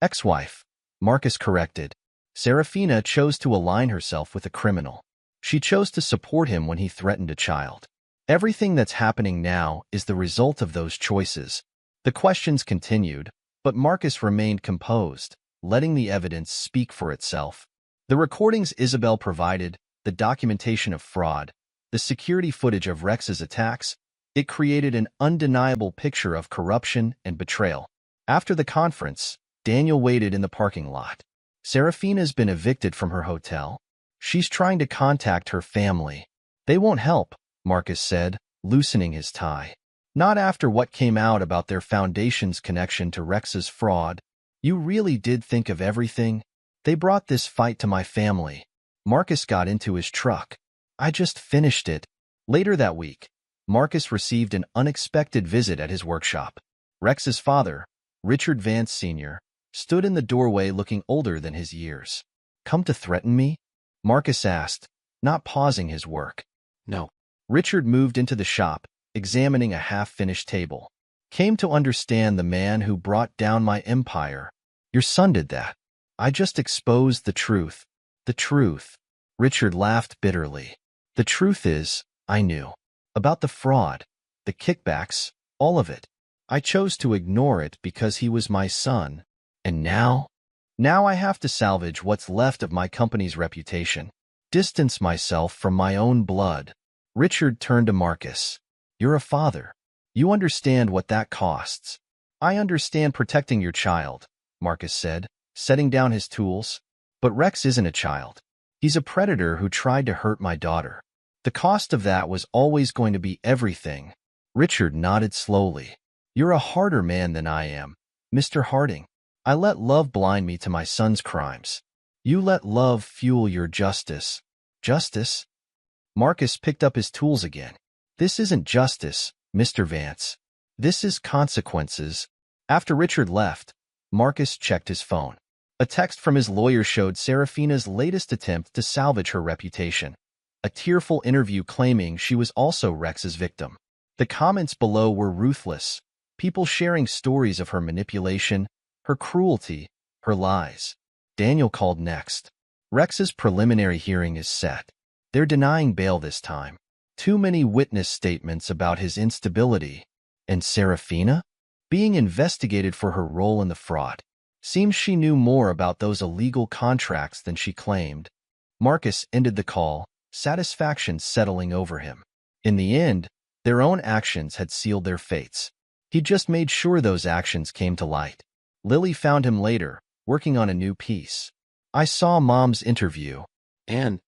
"Ex-wife," Marcus corrected. Serafina chose to align herself with a criminal. She chose to support him when he threatened a child. Everything that's happening now is the result of those choices. The questions continued, but Marcus remained composed, letting the evidence speak for itself. The recordings Isabel provided, the documentation of fraud, the security footage of Rex's attacks, it created an undeniable picture of corruption and betrayal. After the conference, Daniel waited in the parking lot. "Serafina's been evicted from her hotel. She's trying to contact her family." "They won't help," Marcus said, loosening his tie. "Not after what came out about their foundation's connection to Rex's fraud. You really did think of everything? They brought this fight to my family." Marcus got into his truck. "I just finished it." Later that week, Marcus received an unexpected visit at his workshop. Rex's father, Richard Vance Sr., stood in the doorway looking older than his years. "Come to threaten me?" Marcus asked, not pausing his work. "No." Richard moved into the shop, examining a half-finished table. "Came to understand the man who brought down my empire." "Your son did that." "I just exposed the truth." "The truth?" Richard laughed bitterly. "The truth is, I knew. About the fraud, the kickbacks, all of it. I chose to ignore it because he was my son. And now? Now I have to salvage what's left of my company's reputation. Distance myself from my own blood." Richard turned to Marcus. "You're a father. You understand what that costs." "I understand protecting your child," Marcus said, setting down his tools. "But Rex isn't a child. He's a predator who tried to hurt my daughter. The cost of that was always going to be everything." Richard nodded slowly. "You're a harder man than I am, Mr. Harding. I let love blind me to my son's crimes. You let love fuel your justice." "Justice?" Marcus picked up his tools again. "This isn't justice, Mr. Vance. This is consequences." After Richard left, Marcus checked his phone. A text from his lawyer showed Serafina's latest attempt to salvage her reputation. A tearful interview claiming she was also Rex's victim. The comments below were ruthless, people sharing stories of her manipulation, her cruelty, her lies. Daniel called next. "Rex's preliminary hearing is set. They're denying bail this time. Too many witness statements about his instability. And Serafina? Being investigated for her role in the fraud. Seems she knew more about those illegal contracts than she claimed." Marcus ended the call, satisfaction settling over him. In the end, their own actions had sealed their fates. He just made sure those actions came to light. Lily found him later, working on a new piece. "I saw Mom's interview. And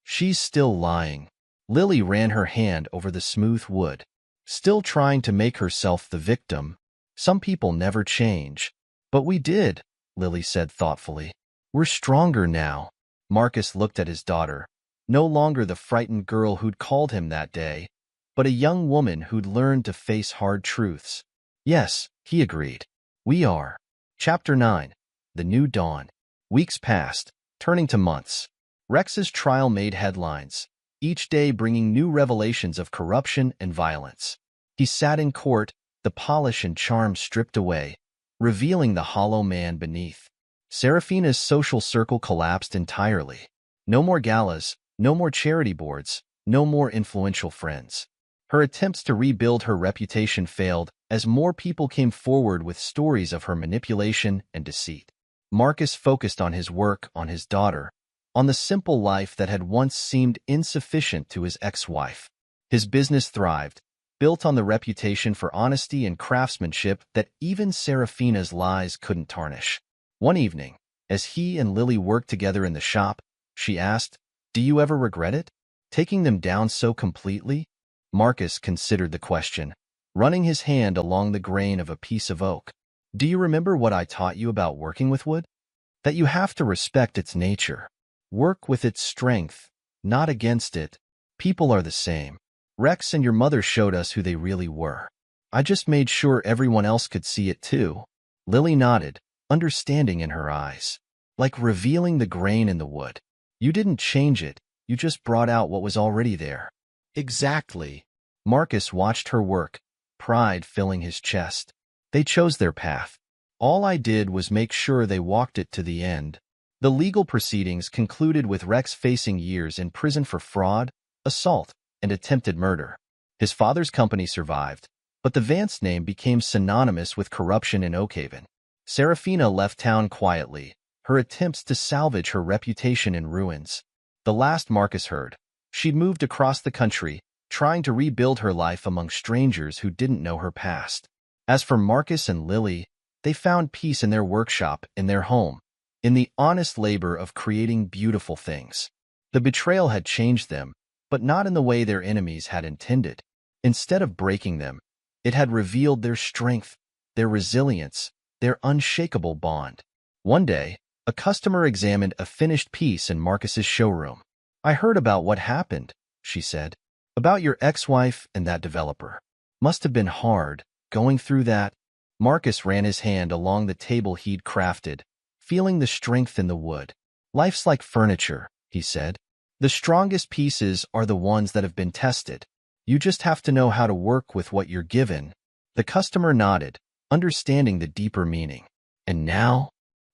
she's still lying." Lily ran her hand over the smooth wood. "Still trying to make herself the victim. Some people never change." "But we did," Lily said thoughtfully. We're stronger now. Marcus looked at his daughter, no longer the frightened girl who'd called him that day, but a young woman who'd learned to face hard truths. Yes, he agreed. We are. Chapter 9. The New Dawn. Weeks passed, turning to months. Rex's trial made headlines, each day bringing new revelations of corruption and violence. He sat in court, the polish and charm stripped away, revealing the hollow man beneath. Serafina's social circle collapsed entirely. No more galas, no more charity boards, no more influential friends. Her attempts to rebuild her reputation failed as more people came forward with stories of her manipulation and deceit. Marcus focused on his work, on his daughter, on the simple life that had once seemed insufficient to his ex-wife. His business thrived, built on the reputation for honesty and craftsmanship that even Serafina's lies couldn't tarnish. One evening, as he and Lily worked together in the shop, she asked, "Do you ever regret it? Taking them down so completely?" Marcus considered the question, running his hand along the grain of a piece of oak. "Do you remember what I taught you about working with wood? That you have to respect its nature. Work with its strength, not against it. People are the same. Rex and your mother showed us who they really were. I just made sure everyone else could see it too." Lily nodded, understanding in her eyes. "Like revealing the grain in the wood. You didn't change it, you just brought out what was already there." "Exactly." Marcus watched her work, pride filling his chest. "They chose their path. All I did was make sure they walked it to the end." The legal proceedings concluded with Rex facing years in prison for fraud, assault, and attempted murder. His father's company survived, but the Vance name became synonymous with corruption in Oakhaven. Serafina left town quietly, her attempts to salvage her reputation in ruins. The last Marcus heard, she'd moved across the country, trying to rebuild her life among strangers who didn't know her past. As for Marcus and Lily, they found peace in their workshop, in their home, in the honest labor of creating beautiful things. The betrayal had changed them, but not in the way their enemies had intended. Instead of breaking them, it had revealed their strength, their resilience, their unshakable bond. One day, a customer examined a finished piece in Marcus's showroom. "I heard about what happened," she said. "About your ex-wife and that developer. Must have been hard, going through that." Marcus ran his hand along the table he'd crafted, feeling the strength in the wood. "Life's like furniture," he said. "The strongest pieces are the ones that have been tested. You just have to know how to work with what you're given." The customer nodded, understanding the deeper meaning. "And now?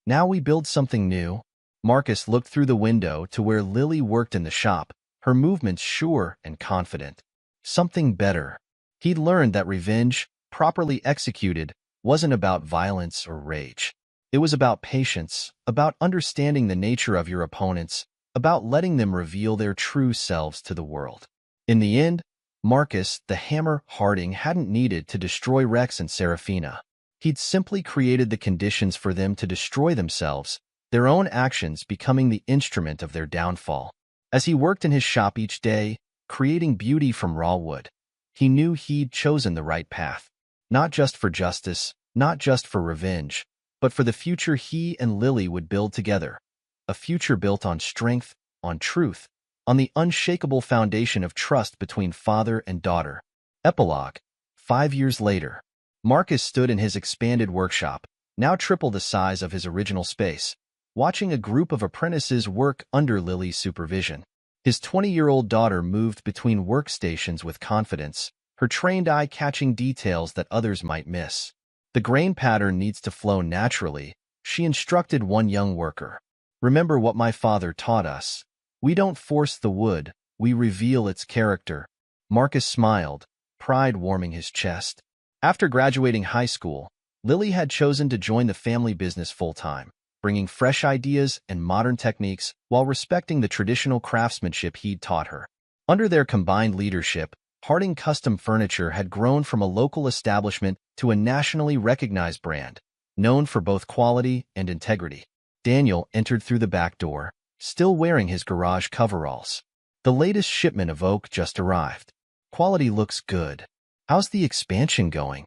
Now we build something new?" Marcus looked through the window to where Lily worked in the shop, her movements sure and confident. Something better. He'd learned that revenge, properly executed, wasn't about violence or rage. It was about patience, about understanding the nature of your opponents, about letting them reveal their true selves to the world. In the end, Marcus, the hammer Harding, hadn't needed to destroy Rex and Serafina. He'd simply created the conditions for them to destroy themselves, their own actions becoming the instrument of their downfall. As he worked in his shop each day, creating beauty from raw wood, he knew he'd chosen the right path. Not just for justice, not just for revenge, but for the future he and Lily would build together. A future built on strength, on truth, on the unshakable foundation of trust between father and daughter. Epilogue. 5 years later, Marcus stood in his expanded workshop, now triple the size of his original space, watching a group of apprentices work under Lily's supervision. His 20-year-old daughter moved between workstations with confidence, her trained eye catching details that others might miss. "The grain pattern needs to flow naturally," she instructed one young worker. "Remember what my father taught us. We don't force the wood, we reveal its character." Marcus smiled, pride warming his chest. After graduating high school, Lily had chosen to join the family business full-time, bringing fresh ideas and modern techniques while respecting the traditional craftsmanship he'd taught her. Under their combined leadership, Harding Custom Furniture had grown from a local establishment to a nationally recognized brand, known for both quality and integrity. Daniel entered through the back door, still wearing his garage coveralls. "The latest shipment of oak just arrived. Quality looks good. How's the expansion going?"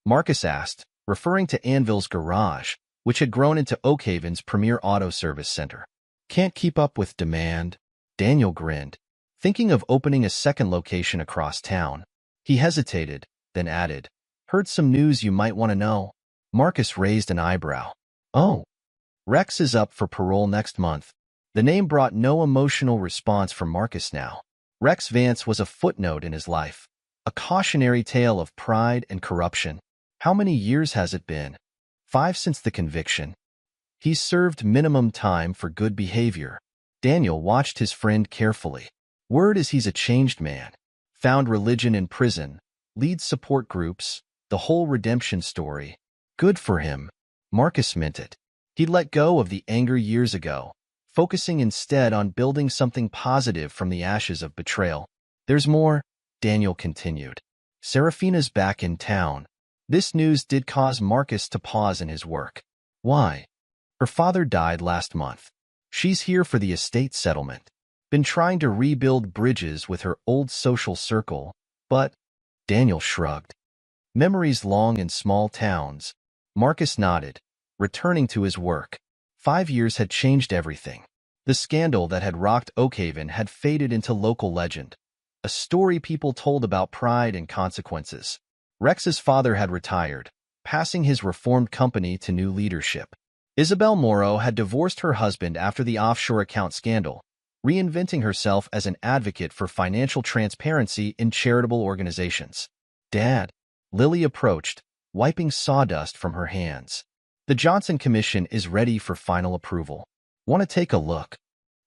Marcus asked, referring to Anvil's garage, which had grown into Oakhaven's premier auto service center. Can't keep up with demand, Daniel grinned, thinking of opening a second location across town. He hesitated, then added, "Heard some news you might want to know." Marcus raised an eyebrow. "Oh, Rex is up for parole next month." The name brought no emotional response from Marcus now. Rex Vance was a footnote in his life, a cautionary tale of pride and corruption. How many years has it been? 5 since the conviction. He's served minimum time for good behavior. Daniel watched his friend carefully. Word is he's a changed man. Found religion in prison, leads support groups, the whole redemption story. Good for him. Marcus meant it. He'd let go of the anger years ago, focusing instead on building something positive from the ashes of betrayal. There's more, Daniel continued. Serafina's back in town. This news did cause Marcus to pause in his work. Why? Her father died last month. She's here for the estate settlement. Been trying to rebuild bridges with her old social circle, but Daniel shrugged. Memories long in small towns. Marcus nodded, returning to his work. 5 years had changed everything. The scandal that had rocked Oakhaven had faded into local legend, a story people told about pride and consequences. Rex's father had retired, passing his reformed company to new leadership. Isabel Morrow had divorced her husband after the offshore account scandal, reinventing herself as an advocate for financial transparency in charitable organizations. Dad, Lily approached, wiping sawdust from her hands. The Johnson Commission is ready for final approval. Want to take a look?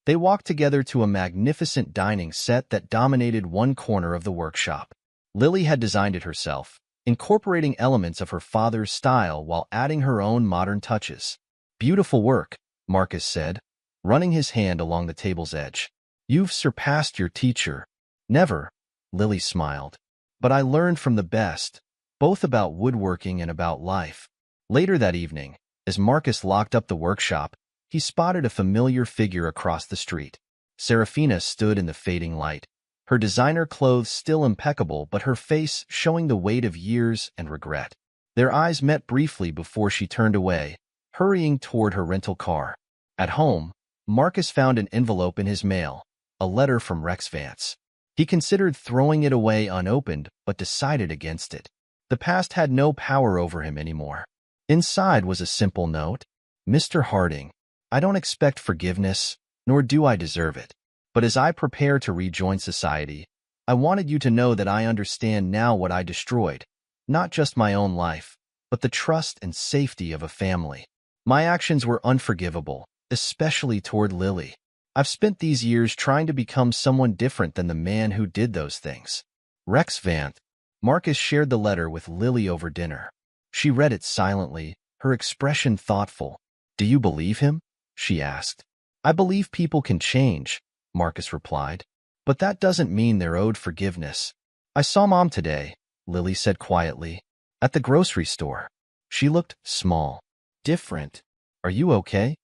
They walked together to a magnificent dining set that dominated one corner of the workshop. Lily had designed it herself, incorporating elements of her father's style while adding her own modern touches. Beautiful work, Marcus said, running his hand along the table's edge. You've surpassed your teacher. Never, Lily smiled. But I learned from the best, both about woodworking and about life. Later that evening, as Marcus locked up the workshop, he spotted a familiar figure across the street. Serafina stood in the fading light, her designer clothes still impeccable but her face showing the weight of years and regret. Their eyes met briefly before she turned away, hurrying toward her rental car. At home, Marcus found an envelope in his mail, a letter from Rex Vance. He considered throwing it away unopened but decided against it. The past had no power over him anymore. Inside was a simple note. Mr. Harding, I don't expect forgiveness, nor do I deserve it. But as I prepare to rejoin society, I wanted you to know that I understand now what I destroyed. Not just my own life, but the trust and safety of a family. My actions were unforgivable, especially toward Lily. I've spent these years trying to become someone different than the man who did those things. Rex Vance. Marcus shared the letter with Lily over dinner. She read it silently, her expression thoughtful. Do you believe him? She asked. I believe people can change, Marcus replied. But that doesn't mean they're owed forgiveness. I saw Mom today, Lily said quietly, at the grocery store. She looked small, different. Are you okay?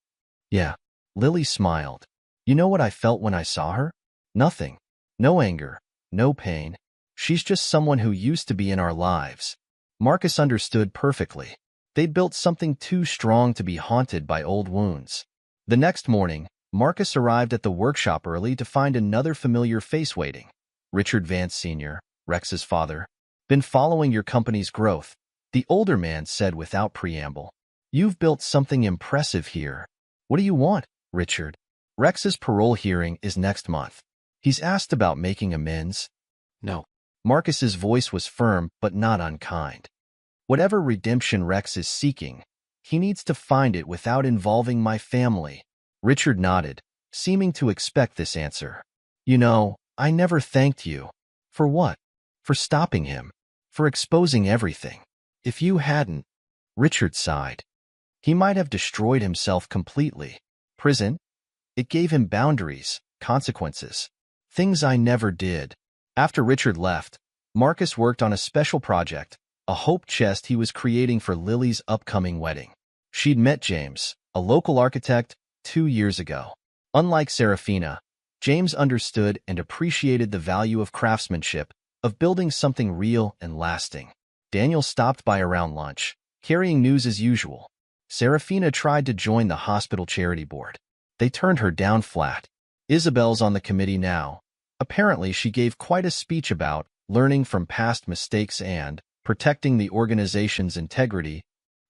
Yeah, Lily smiled. You know what I felt when I saw her? Nothing. No anger, no pain. She's just someone who used to be in our lives. Marcus understood perfectly. They'd built something too strong to be haunted by old wounds. The next morning, Marcus arrived at the workshop early to find another familiar face waiting. Richard Vance Sr., Rex's father. Been following your company's growth, the older man said without preamble. You've built something impressive here. What do you want, Richard? Rex's parole hearing is next month. He's asked about making amends. No. Marcus's voice was firm but not unkind. Whatever redemption Rex is seeking, he needs to find it without involving my family. Richard nodded, seeming to expect this answer. You know, I never thanked you. For what? For stopping him. For exposing everything. If you hadn't, Richard sighed. He might have destroyed himself completely. Prison? It gave him boundaries, consequences. Things I never did. After Richard left, Marcus worked on a special project, a hope chest he was creating for Lily's upcoming wedding. She'd met James, a local architect, 2 years ago. Unlike Serafina, James understood and appreciated the value of craftsmanship, of building something real and lasting. Daniel stopped by around lunch, carrying news as usual. Serafina tried to join the hospital charity board. They turned her down flat. Isabel's on the committee now. Apparently, she gave quite a speech about learning from past mistakes and protecting the organization's integrity.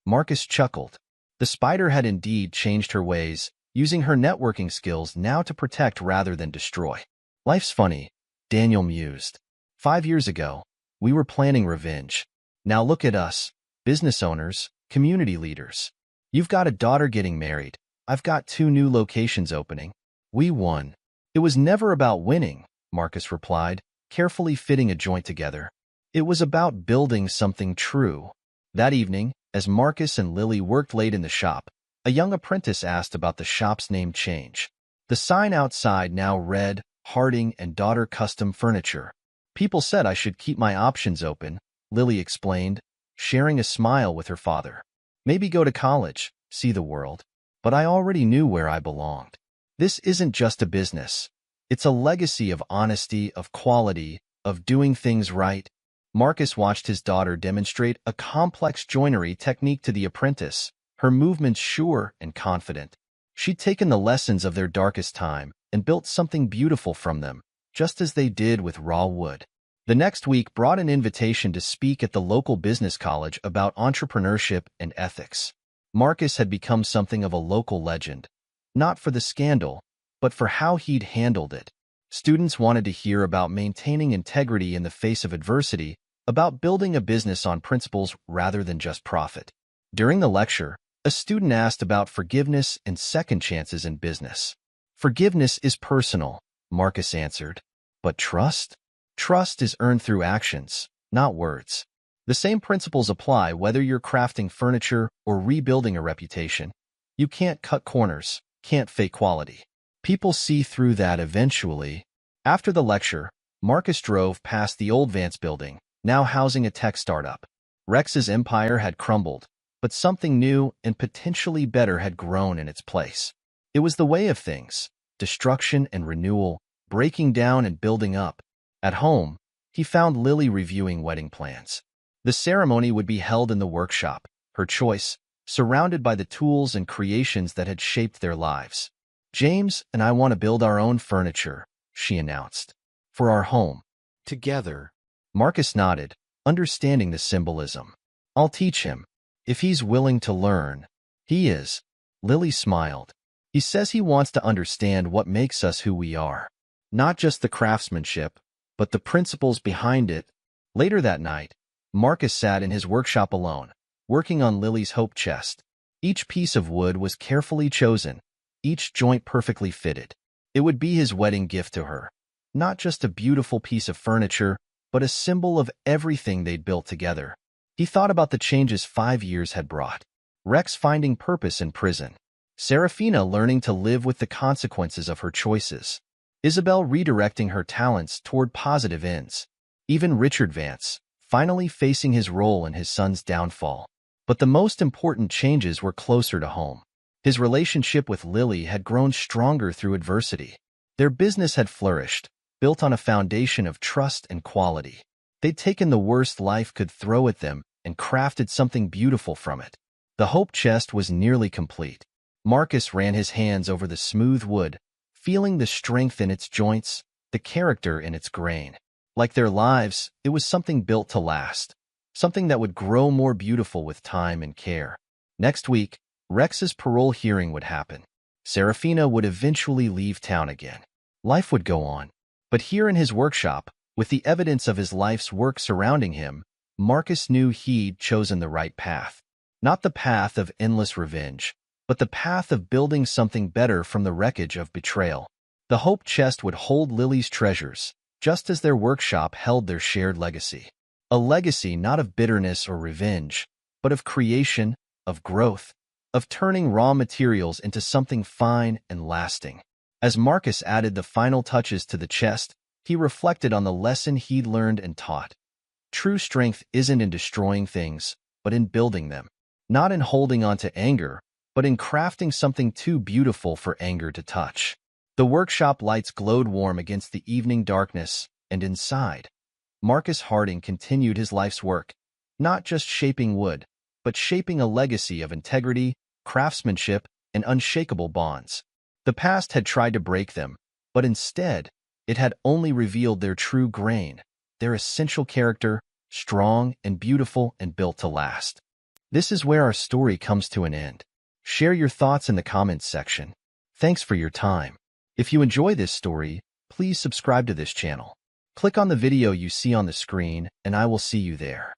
Marcus chuckled. The spider had indeed changed her ways, using her networking skills now to protect rather than destroy. Life's funny, Daniel mused. 5 years ago, we were planning revenge. Now look at us, business owners, community leaders. You've got a daughter getting married. I've got 2 new locations opening. We won. It was never about winning, Marcus replied, carefully fitting a joint together. It was about building something true. That evening, as Marcus and Lily worked late in the shop, a young apprentice asked about the shop's name change. The sign outside now read, Harding and Daughter Custom Furniture. People said I should keep my options open, Lily explained, sharing a smile with her father. Maybe go to college, see the world. But I already knew where I belonged. This isn't just a business. It's a legacy of honesty, of quality, of doing things right. Marcus watched his daughter demonstrate a complex joinery technique to the apprentice, her movements sure and confident. She'd taken the lessons of their darkest time and built something beautiful from them, just as they did with raw wood. The next week brought an invitation to speak at the local business college about entrepreneurship and ethics. Marcus had become something of a local legend, not for the scandal, but for how he'd handled it. Students wanted to hear about maintaining integrity in the face of adversity, about building a business on principles rather than just profit. During the lecture, a student asked about forgiveness and second chances in business. Forgiveness is personal, Marcus answered. But trust? Trust is earned through actions, not words. The same principles apply whether you're crafting furniture or rebuilding a reputation. You can't cut corners, can't fake quality. People see through that eventually. After the lecture, Marcus drove past the old Vance building, now housing a tech startup. Rex's empire had crumbled, but something new and potentially better had grown in its place. It was the way of things, destruction and renewal, breaking down and building up. At home, he found Lily reviewing wedding plans. The ceremony would be held in the workshop, her choice, surrounded by the tools and creations that had shaped their lives. James and I want to build our own furniture, she announced. For our home. Together. Marcus nodded, understanding the symbolism. I'll teach him. If he's willing to learn. He is. Lily smiled. He says he wants to understand what makes us who we are. Not just the craftsmanship, but the principles behind it. Later that night, Marcus sat in his workshop alone, working on Lily's hope chest. Each piece of wood was carefully chosen, each joint perfectly fitted. It would be his wedding gift to her. Not just a beautiful piece of furniture, but a symbol of everything they'd built together. He thought about the changes 5 years had brought. Rex finding purpose in prison. Serafina learning to live with the consequences of her choices. Isabel redirecting her talents toward positive ends. Even Richard Vance, finally facing his role in his son's downfall. But the most important changes were closer to home. His relationship with Lily had grown stronger through adversity. Their business had flourished, built on a foundation of trust and quality. They'd taken the worst life could throw at them and crafted something beautiful from it. The hope chest was nearly complete. Marcus ran his hands over the smooth wood, feeling the strength in its joints, the character in its grain. Like their lives, it was something built to last, something that would grow more beautiful with time and care. Next week, Rex's parole hearing would happen. Serafina would eventually leave town again. Life would go on. But here in his workshop, with the evidence of his life's work surrounding him, Marcus knew he'd chosen the right path. Not the path of endless revenge, but the path of building something better from the wreckage of betrayal. The hope chest would hold Lily's treasures, just as their workshop held their shared legacy. A legacy not of bitterness or revenge, but of creation, of growth, of turning raw materials into something fine and lasting. As Marcus added the final touches to the chest, he reflected on the lesson he'd learned and taught. True strength isn't in destroying things, but in building them. Not in holding on to anger, but in crafting something too beautiful for anger to touch. The workshop lights glowed warm against the evening darkness, and inside, Marcus Harding continued his life's work, not just shaping wood, but shaping a legacy of integrity, craftsmanship, and unshakable bonds. The past had tried to break them, but instead, it had only revealed their true grain, their essential character, strong and beautiful and built to last. This is where our story comes to an end. Share your thoughts in the comments section. Thanks for your time. If you enjoy this story, please subscribe to this channel. Click on the video you see on the screen, and I will see you there.